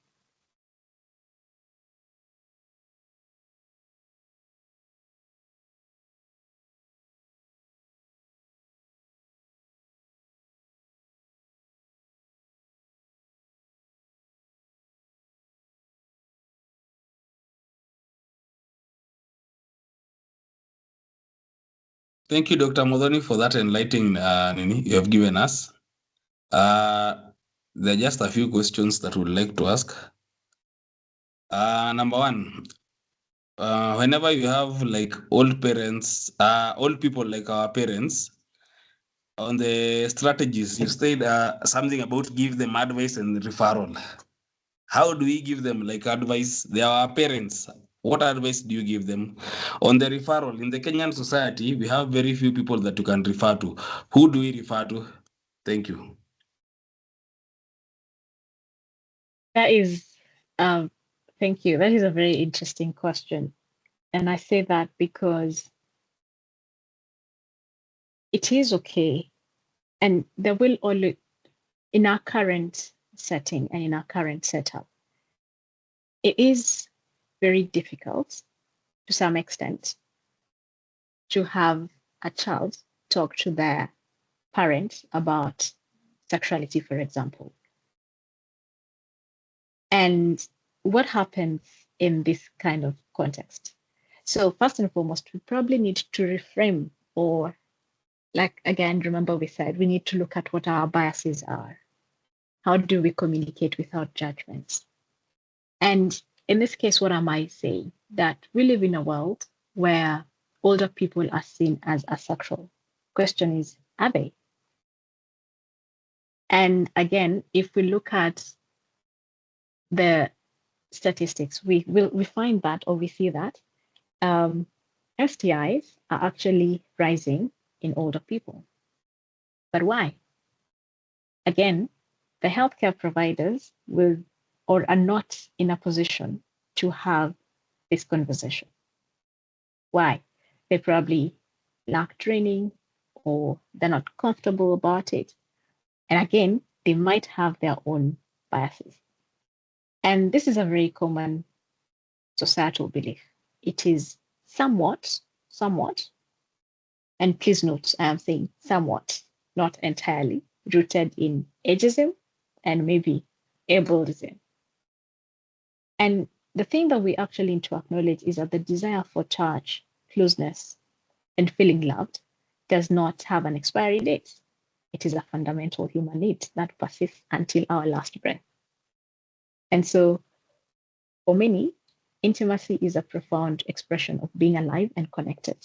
Thank you, Dr. Muthoni, for that enlightening you have given us. There are just a few questions that we'd like to ask. Number one, whenever you have like old parents, old people like our parents, on the strategies, you said something about give them advice and referral. How do we give them like advice? They are our parents. What advice do you give them? On the referral, in the Kenyan society, we have very few people that you can refer to. Who do we refer to? Thank you. That is, thank you. That is a very interesting question. And I say that because it is okay. And there will always, in our current setting and in our current setup, it is very difficult to some extent to have a child talk to their parent about sexuality, for example. And what happens in this kind of context? So first and foremost, we probably need to reframe, or like, again, remember we said, we need to look at what our biases are. How do we communicate without judgments? And in this case, what am I saying? That we live in a world where older people are seen as asexual. Question is, are they? And again, if we look at the statistics, we find that, or we see that STIs are actually rising in older people. But why? Again, the healthcare providers are not in a position to have this conversation. Why? They probably lack training, or they're not comfortable about it. And again, they might have their own biases. And this is a very common societal belief. It is somewhat, and please note, I am saying somewhat, not entirely, rooted in ageism and maybe ableism. And the thing that we actually need to acknowledge is that the desire for touch, closeness, and feeling loved does not have an expiry date. It is a fundamental human need that persists until our last breath. And so, for many, intimacy is a profound expression of being alive and connected.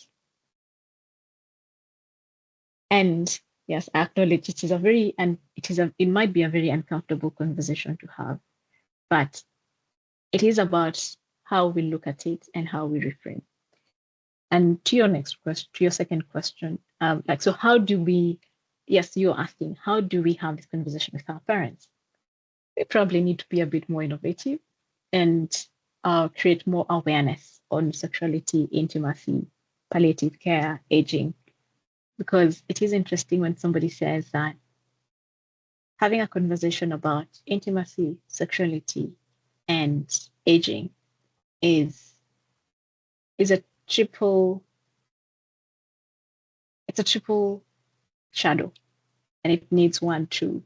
And yes, I acknowledge it is it might be a very uncomfortable conversation to have, but it is about how we look at it and how we reframe. And to your next question, to your second question, so how do we? Yes, you're asking, how do we have this conversation with our parents? We probably need to be a bit more innovative and create more awareness on sexuality, intimacy, palliative care, aging, because it is interesting when somebody says that having a conversation about intimacy, sexuality, and aging is a triple shadow, and it needs one to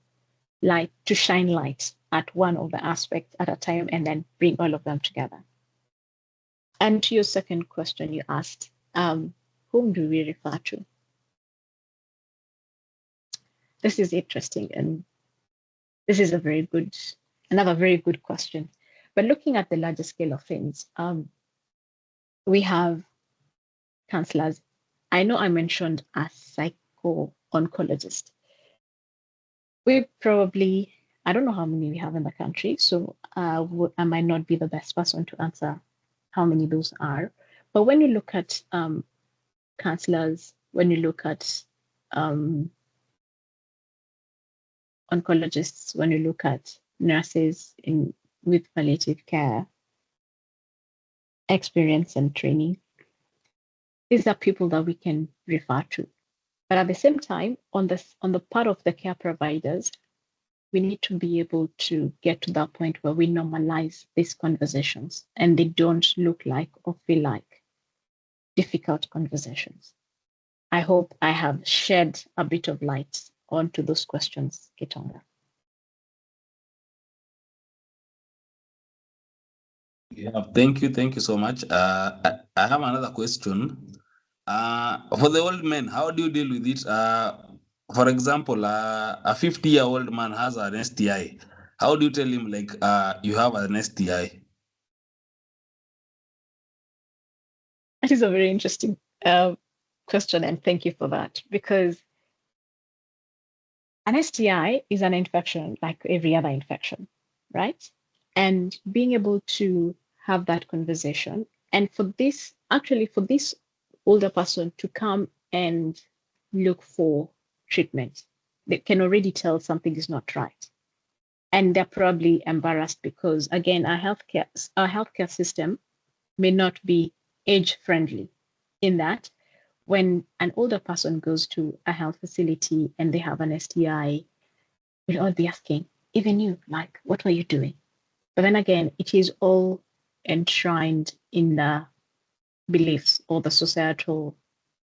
shine light at one of the aspects at a time and then bring all of them together. And to your second question, you asked, whom do we refer to? This is interesting, and this is another very good question. But looking at the larger scale of things, we have counselors. I know I mentioned a psycho-oncologist. We probably, I don't know how many we have in the country, so I might not be the best person to answer how many those are. But when you look at counselors, when you look at oncologists, when you look at nurses with palliative care experience and training, these are people that we can refer to. But at the same time, on the part of the care providers, we need to be able to get to that point where we normalize these conversations and they don't look like or feel like difficult conversations. I hope I have shed a bit of light onto those questions, Gitonga. Yeah, thank you so much. I have another question. For the old men, how do you deal with it? For example, a 50-year-old man has an STI. How do you tell him like you have an STI? That is a very interesting question, and thank you for that, because an STI is an infection like every other infection, right? And being able to have that conversation, and for this older person to come and look for treatment, they can already tell something is not right. And they're probably embarrassed because, again, our healthcare system may not be age friendly, in that when an older person goes to a health facility and they have an STI, we'll all be asking, even you, like, what were you doing? But then again, it is all enshrined in the beliefs or the societal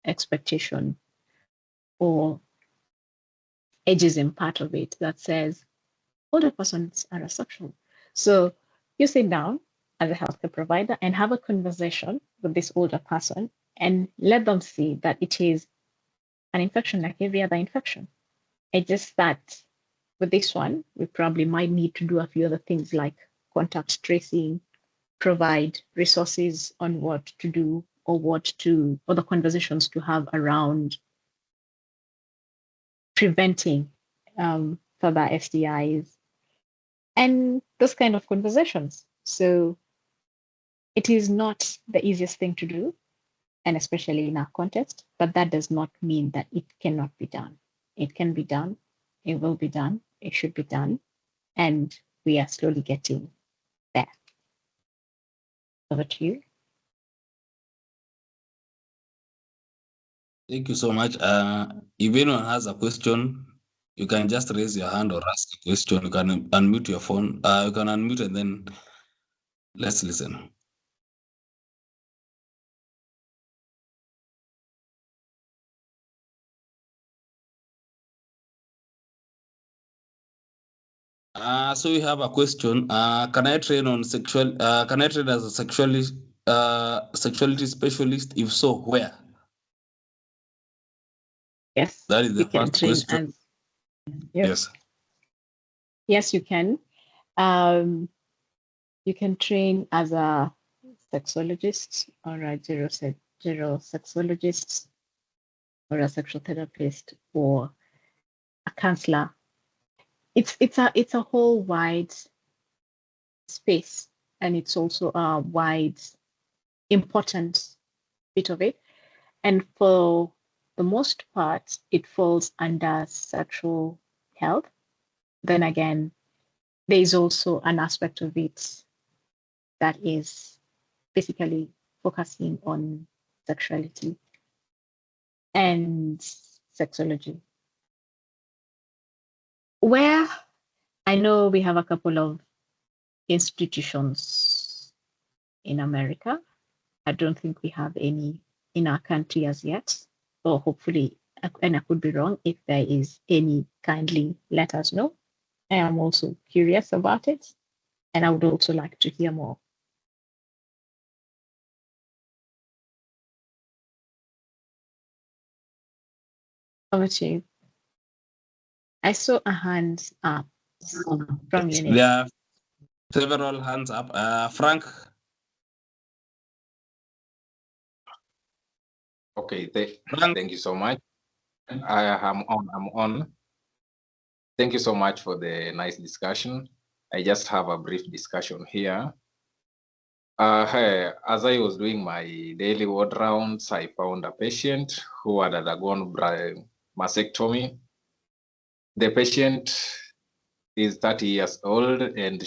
expectation or ageism part of it that says older persons are asexual. So you sit down as a healthcare provider and have a conversation with this older person and let them see that it is an infection like every other infection. It's just that with this one, we probably might need to do a few other things like contact tracing, provide resources on what to do or the conversations to have around preventing further STIs and those kind of conversations. So it is not the easiest thing to do, and especially in our context, but that does not mean that it cannot be done. It can be done, it will be done, it should be done, and we are slowly getting there. Over to you. Thank you so much. If anyone has a question, you can just raise your hand or ask a question. You can unmute your phone. You can unmute and then let's listen. So we have a question. Can I train on sexual? Can I train as a sexuality specialist? If so, where? Yes, That is the you can first train question. as yes. Yes, you can. You can train as a sexologist or a gerosexologist or a sexual therapist or a counselor. It's a whole wide space, and it's also a wide important bit of it. And for the most part, it falls under sexual health. Then again, there is also an aspect of it that is basically focusing on sexuality and sexology. Where I know we have a couple of institutions in America. I don't think we have any in our country as yet, or hopefully, and I could be wrong. If there is any, kindly let us know. I am also curious about it, and I would also like to hear more. Over to you. I saw a hand up from you. There are several hands up. Frank. Okay, thank you so much. I'm on. Thank you so much for the nice discussion. I just have a brief discussion here. Hey, as I was doing my daily ward rounds, I found a patient who had undergone mastectomy. The patient is 30 years old and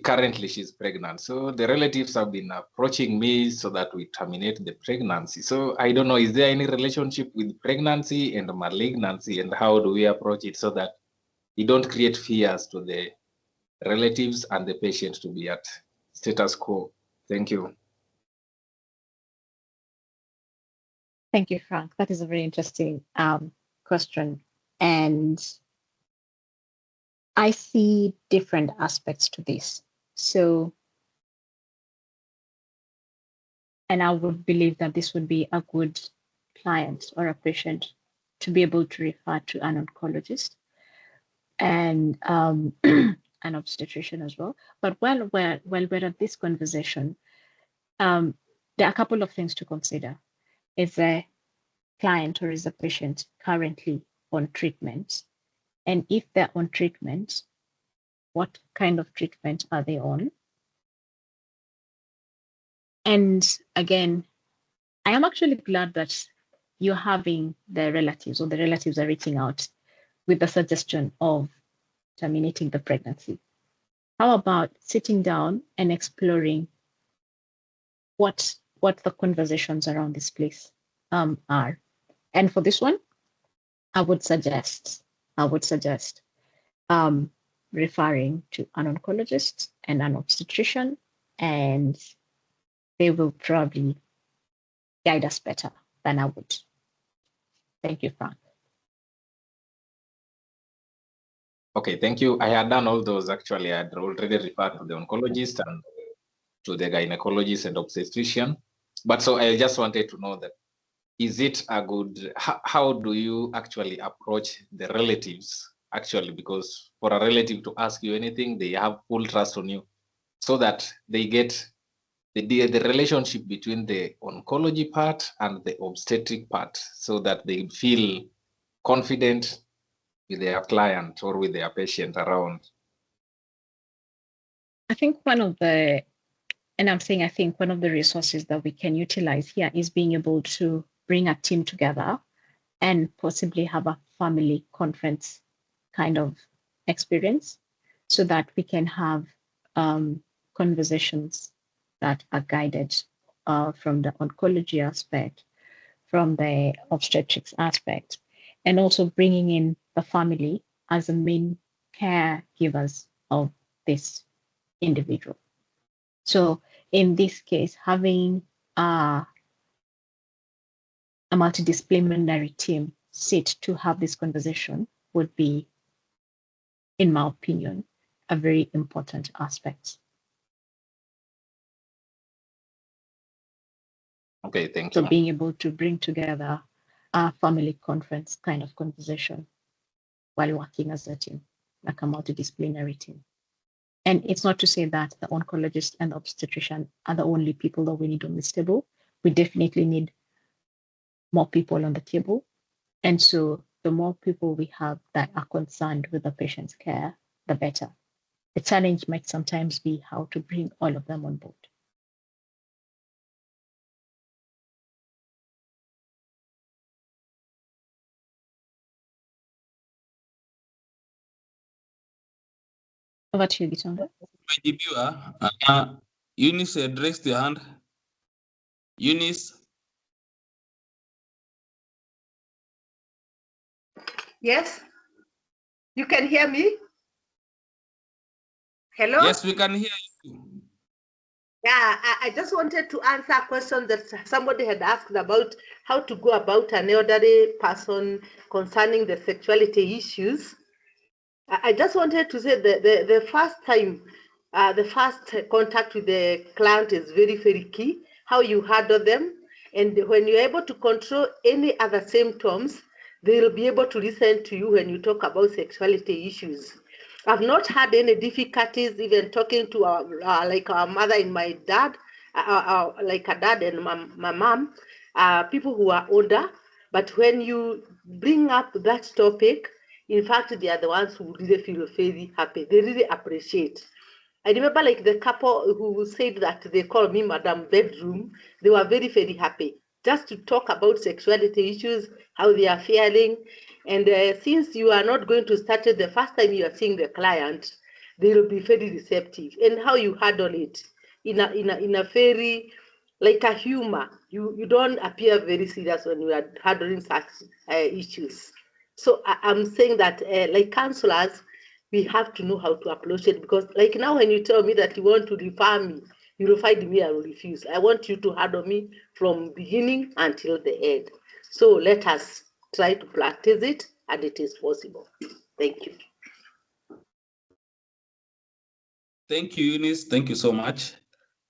currently she's pregnant. So the relatives have been approaching me so that we terminate the pregnancy. So I don't know, is there any relationship with pregnancy and malignancy, and how do we approach it so that we don't create fears to the relatives and the patient to be at status quo? Thank you. Thank you, Frank. That is a very interesting question. And I see different aspects to this. So, and I would believe that this would be a good client or a patient to be able to refer to an oncologist and an obstetrician as well. But while we're at this conversation, there are a couple of things to consider. Is a client or is a patient currently on treatment? And if they're on treatment, what kind of treatment are they on? And again, I am actually glad that you're having the relatives, or the relatives are reaching out with the suggestion of terminating the pregnancy. How about sitting down and exploring what the conversations around this place are? And for this one, I would suggest referring to an oncologist and an obstetrician, and they will probably guide us better than I would. Thank you, Frank. Okay, thank you. I had done all those actually. I had already referred to the oncologist and to the gynecologist and obstetrician. But so I just wanted to know that, is it a good, how do you actually approach the relatives actually? Because for a relative to ask you anything, they have full trust on you, so that they get the relationship between the oncology part and the obstetric part, so that they feel confident with their client or with their patient around. I think one of the resources that we can utilize here is being able to bring a team together and possibly have a family conference kind of experience, so that we can have conversations that are guided from the oncology aspect, from the obstetrics aspect, and also bringing in the family as the main caregivers of this individual. So in this case, having a multidisciplinary team sit to have this conversation would be, in my opinion, a very important aspect. Okay, thank you. So being able to bring together a family conference kind of conversation while working as a team, like a multidisciplinary team. And it's not to say that the oncologist and the obstetrician are the only people that we need on this table. We definitely need more people on the table. And so the more people we have that are concerned with the patient's care, the better. The challenge might sometimes be how to bring all of them on board. Over to you, Gitonga. Eunice had raised your hand. Eunice. Yes, you can hear me? Hello? Yes, we can hear you. Yeah, I just wanted to answer a question that somebody had asked about how to go about an elderly person concerning the sexuality issues. I just wanted to say that the first time, the first contact with the client is very, very key, how you handle them. And when you're able to control any other symptoms, they'll be able to listen to you when you talk about sexuality issues. I've not had any difficulties even talking to like our mother and my dad, like a dad and my mom, people who are older. But when you bring up that topic, in fact, they are the ones who really feel very happy. They really appreciate. I remember like the couple who said that they call me Madam Bedroom, they were very, very happy just to talk about sexuality issues, how they are feeling. And since you are not going to start it the first time you are seeing the client, they will be very receptive. And how you handle it in a very, like a humor. You don't appear very serious when you are handling such issues. So I'm saying that like counselors, we have to know how to approach it, because like now when you tell me that you want to refer me, you will find me, I will refuse. I want you to handle me from beginning until the end. So let us try to practice it, and it is possible. Thank you. Thank you, Eunice. Thank you so much.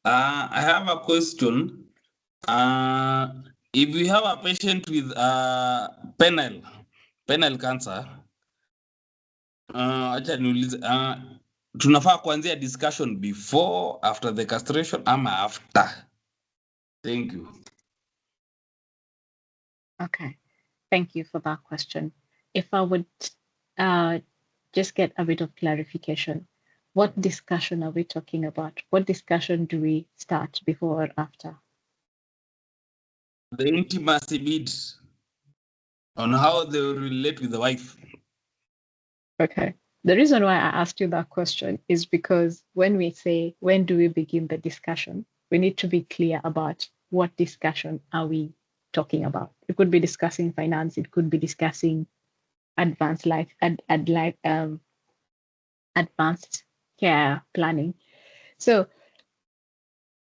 I have a question. If we have a patient with penile cancer, acha niulize, tunafaa kuanzia discussion before, after the castration ama after? Thank you. Okay, thank you for that question. If I would just get a bit of clarification, what discussion are we talking about? What discussion do we start before or after? The intimacy bit on how they will relate with the wife. Okay. The reason why I asked you that question is because when we say, when do we begin the discussion, we need to be clear about what discussion are we talking about. It could be discussing finance, it could be discussing advanced advanced care planning. So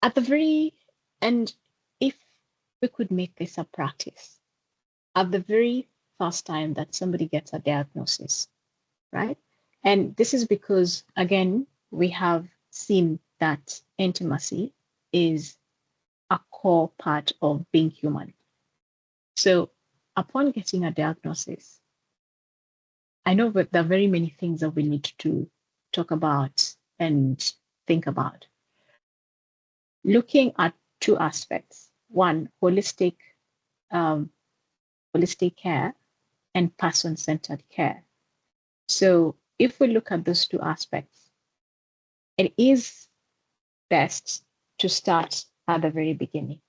at the very end, if we could make this a practice, at the very first time that somebody gets a diagnosis, right? And this is because, again, we have seen that intimacy is a core part of being human. So upon getting a diagnosis, I know that there are very many things that we need to talk about and think about. Looking at two aspects: one, holistic care and person-centered care. So if we look at those two aspects, it is best to start at the very beginning.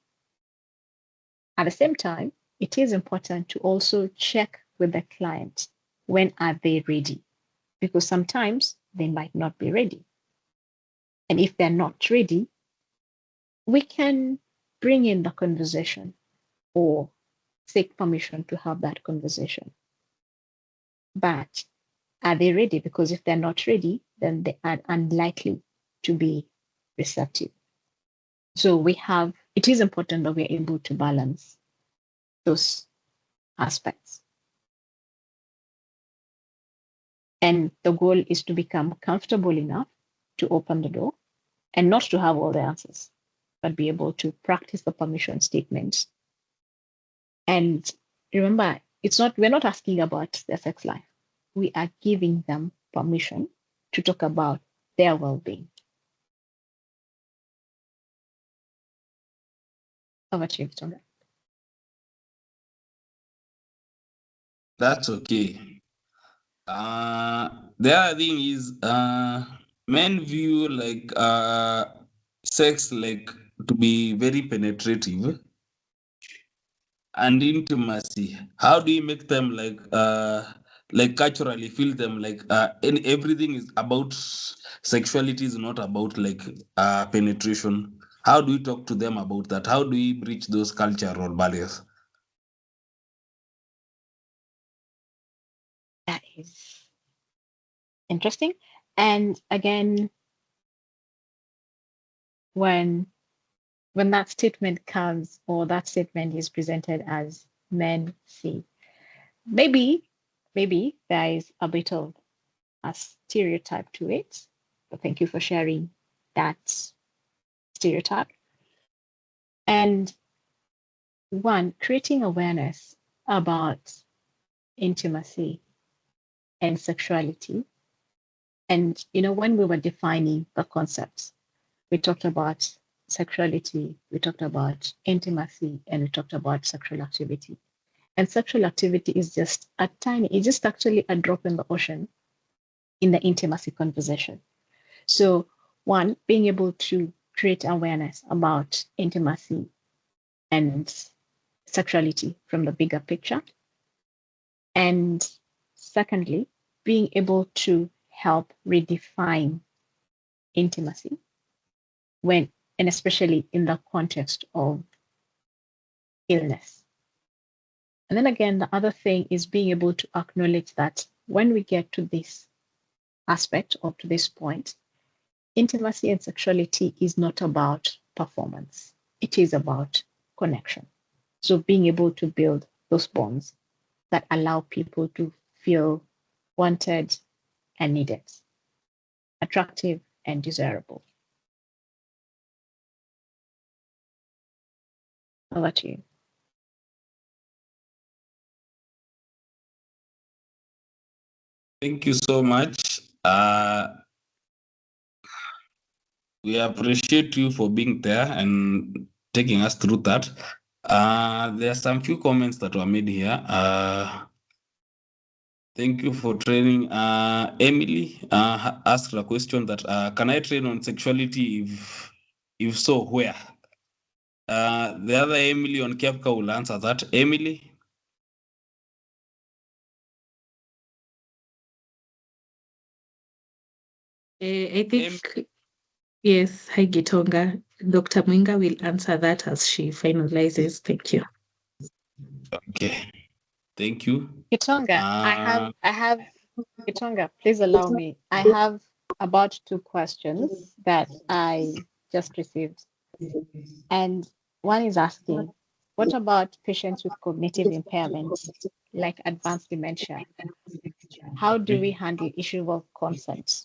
At the same time, it is important to also check with the client, when are they ready? Because sometimes they might not be ready. And if they're not ready, we can bring in the conversation or seek permission to have that conversation. But are they ready? Because if they're not ready, then they are unlikely to be receptive. So it is important that we're able to balance those aspects. And the goal is to become comfortable enough to open the door and not to have all the answers, but be able to practice the permission statements. And remember, we're not asking about their sex life. We are giving them permission to talk about their well-being. Over to you, Victoria. That's okay. The other thing is, men view like sex like to be very penetrative and intimacy. How do you make them like culturally feel them like everything is about sexuality, is not about like penetration? How do you talk to them about that? How do you breach those cultural barriers? That is interesting. And again, when that statement comes, or that statement is presented as men see, maybe there is a bit of a stereotype to it. But thank you for sharing that stereotype. And one, creating awareness about intimacy and sexuality. And when we were defining the concepts, we talked about sexuality, we talked about intimacy, and we talked about sexual activity. And sexual activity is just it's actually a drop in the ocean in the intimacy conversation. So one, being able to create awareness about intimacy and sexuality from the bigger picture. And secondly, being able to help redefine intimacy when, and especially in the context of illness. And then again, the other thing is being able to acknowledge that when we get to this aspect or to this point, intimacy and sexuality is not about performance. It is about connection. So being able to build those bonds that allow people to feel wanted and needed, attractive and desirable. Over to you. Thank you so much. We appreciate you for being there and taking us through that. There are some few comments that were made here. Thank you for training. Emily asked a question that can I train on sexuality? If so, where? The other Emily on Kehpca will answer that. Emily? I think, yes, hi Gitonga. Dr. Mwinga will answer that as she finalizes. Thank you. Okay. Thank you. Gitonga, I have, Gitonga, please allow me. I have about 2 questions that I just received. And one is asking, what about patients with cognitive impairments, like advanced dementia? How do we handle issue of consent?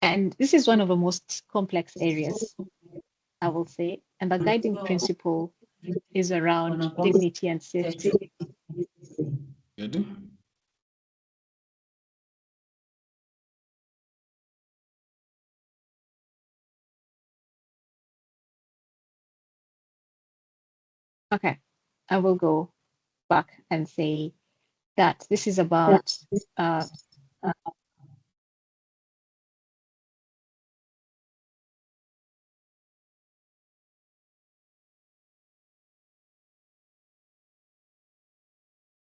And this is one of the most complex areas, I will say. And the guiding principle is around dignity and safety. Good. Okay, I will go back and say that this is about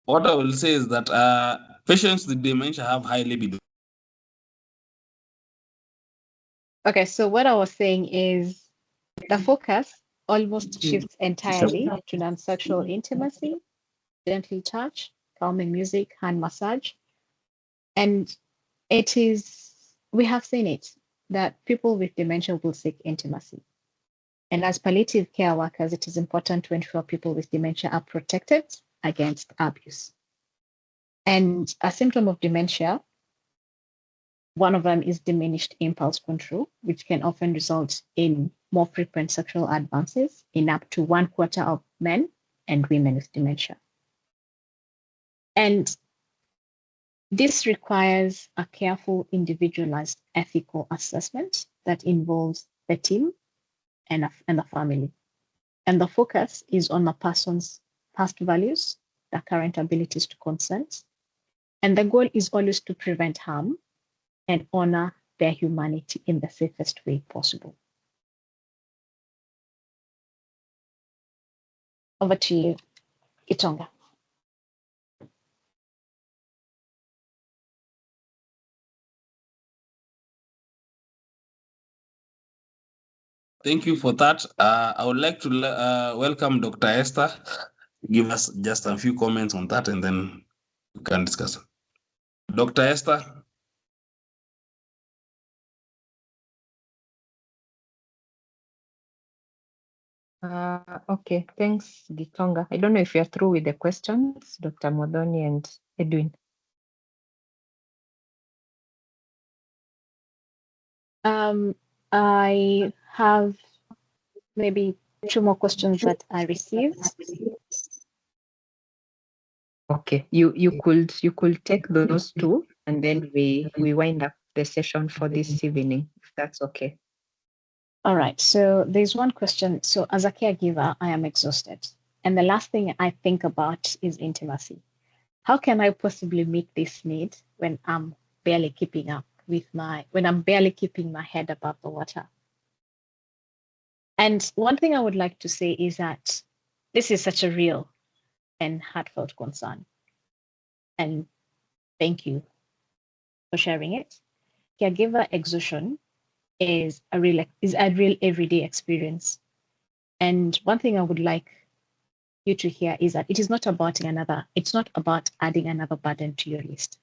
what I will say is that patients with dementia have high libido. okay, so what I was saying is the focus almost shifts entirely to non-sexual intimacy, gentle touch, calming music, hand massage. And it is, we have seen it, that people with dementia will seek intimacy. And as palliative care workers, it is important to ensure people with dementia are protected against abuse. And a symptom of dementia, one of them is diminished impulse control, which can often result in more frequent sexual advances in up to 1/4 of men and women with dementia. And this requires a careful, individualized ethical assessment that involves the team and the family. And the focus is on the person's past values, their current abilities to consent. And the goal is always to prevent harm and honor their humanity in the safest way possible. Over to you, Gitonga. Thank you for that. I would like to welcome Dr. Esther. Give us just a few comments on that and then we can discuss. Dr. Esther. Okay, thanks, Gitonga. I don't know if you're through with the questions, Dr. Muthoni and Edwin. I have maybe 2 more questions that I received. Okay, you could take those 2 and then we wind up the session for this evening, if that's okay. All right, so there's one question. So as a caregiver, I am exhausted. And the last thing I think about is intimacy. How can I possibly meet this need when I'm barely keeping up when I'm barely keeping my head above the water. And one thing I would like to say is that this is such a real and heartfelt concern. And thank you for sharing it. Caregiver exhaustion is a real everyday experience. And one thing I would like you to hear is that it's not about adding another burden to your list.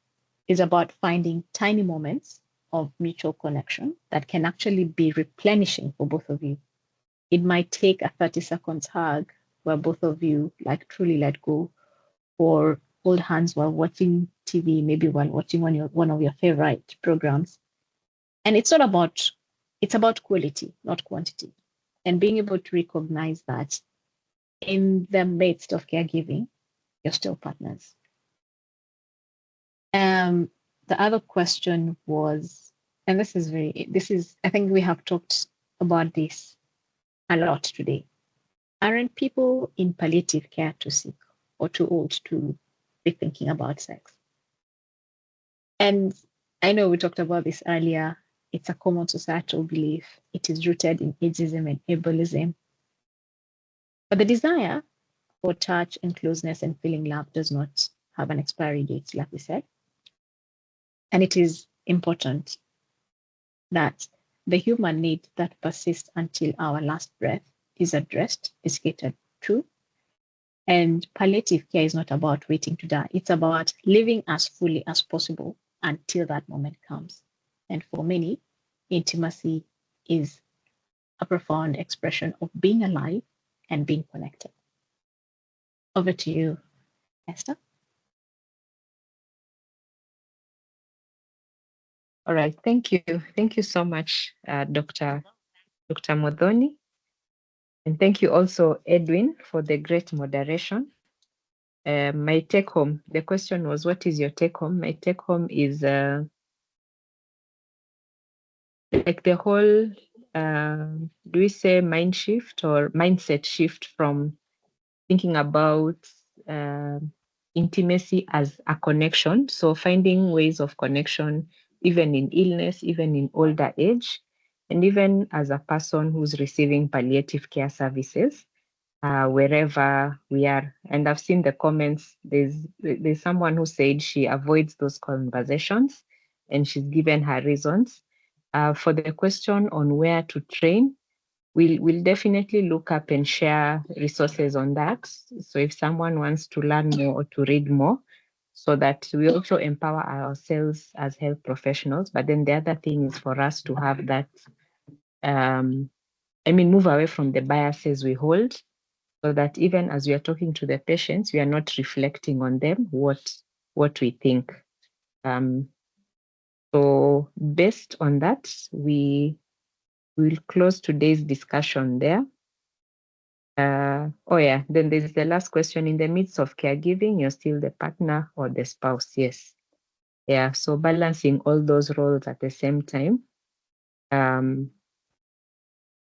It's about finding tiny moments of mutual connection that can actually be replenishing for both of you. It might take a 30 seconds hug where both of you like truly let go, or hold hands while watching TV, maybe while watching one of your favorite programs. And it's about quality, not quantity. And being able to recognize that in the midst of caregiving, you're still partners. The other question was, and I think we have talked about this a lot today. Aren't people in palliative care too sick or too old to be thinking about sex? And I know we talked about this earlier. It's a common societal belief. It is rooted in ageism and ableism. But the desire for touch and closeness and feeling love does not have an expiry date, like we said. And it is important that the human need that persists until our last breath is addressed, is catered to. And palliative care is not about waiting to die. It's about living as fully as possible until that moment comes. And for many, intimacy is a profound expression of being alive and being connected. Over to you, Esther. All right, thank you. Thank you so much, Dr. Muthoni. And thank you also, Edwin, for the great moderation. My take home, the question was, what is your take home? My take home is like the whole, do we say mind shift or mindset shift from thinking about intimacy as a connection. So finding ways of connection, even in illness, even in older age, and even as a person who's receiving palliative care services, wherever we are. And I've seen the comments, there's someone who said she avoids those conversations and she's given her reasons. For the question on where to train, we'll definitely look up and share resources on that. So if someone wants to learn more or to read more, so that we also empower ourselves as health professionals. But then the other thing is for us to have that, move away from the biases we hold, so that even as we are talking to the patients, we are not reflecting on them what we think. So based on that, we will close today's discussion there. Then there's the last question. In the midst of caregiving, you're still the partner or the spouse? Yes. Yeah, so balancing all those roles at the same time.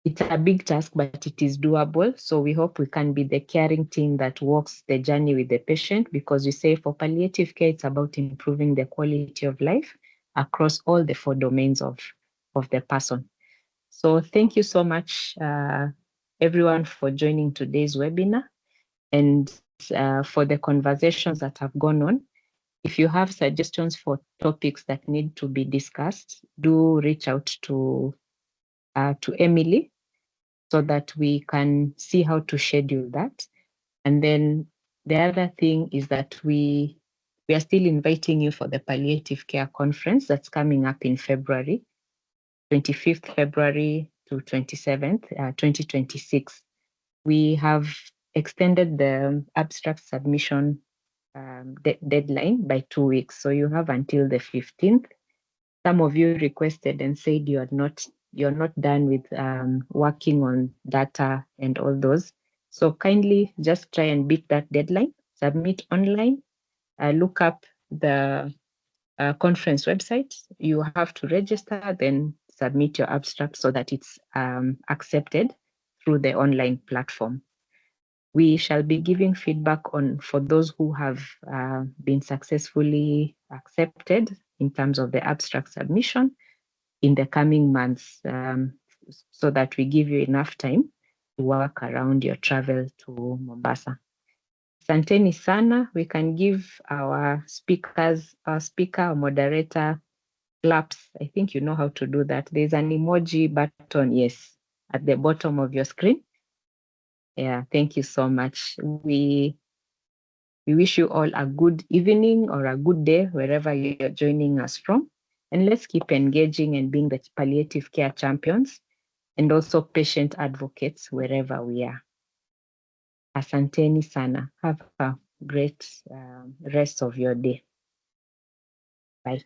It's a big task, but it is doable. So we hope we can be the caring team that walks the journey with the patient, because we say for palliative care, it's about improving the quality of life across all the 4 domains of the person. So thank you so much, everyone, for joining today's webinar and for the conversations that have gone on. If you have suggestions for topics that need to be discussed, do reach out to Emily so that we can see how to schedule that. And then the other thing is that we are still inviting you for the Palliative Care Conference that's coming up in February, 25th February to 27th, 2026. We have extended the abstract submission deadline by 2 weeks. So you have until the 15th. Some of you requested and said you're not done with working on data and all those. So kindly just try and beat that deadline, submit online, look up the conference website. You have to register, then submit your abstract so that it's accepted through the online platform. We shall be giving feedback on for those who have been successfully accepted in terms of the abstract submission in the coming months, so that we give you enough time to work around your travel to Mombasa. Asanteni sana. We can give our speaker or moderator claps. I think you know how to do that. There's an emoji button, yes, at the bottom of your screen. Yeah, thank you so much. We wish you all a good evening or a good day wherever you're joining us from. And let's keep engaging and being the palliative care champions and also patient advocates wherever we are. Asanteni sana. Have a great rest of your day. Bye.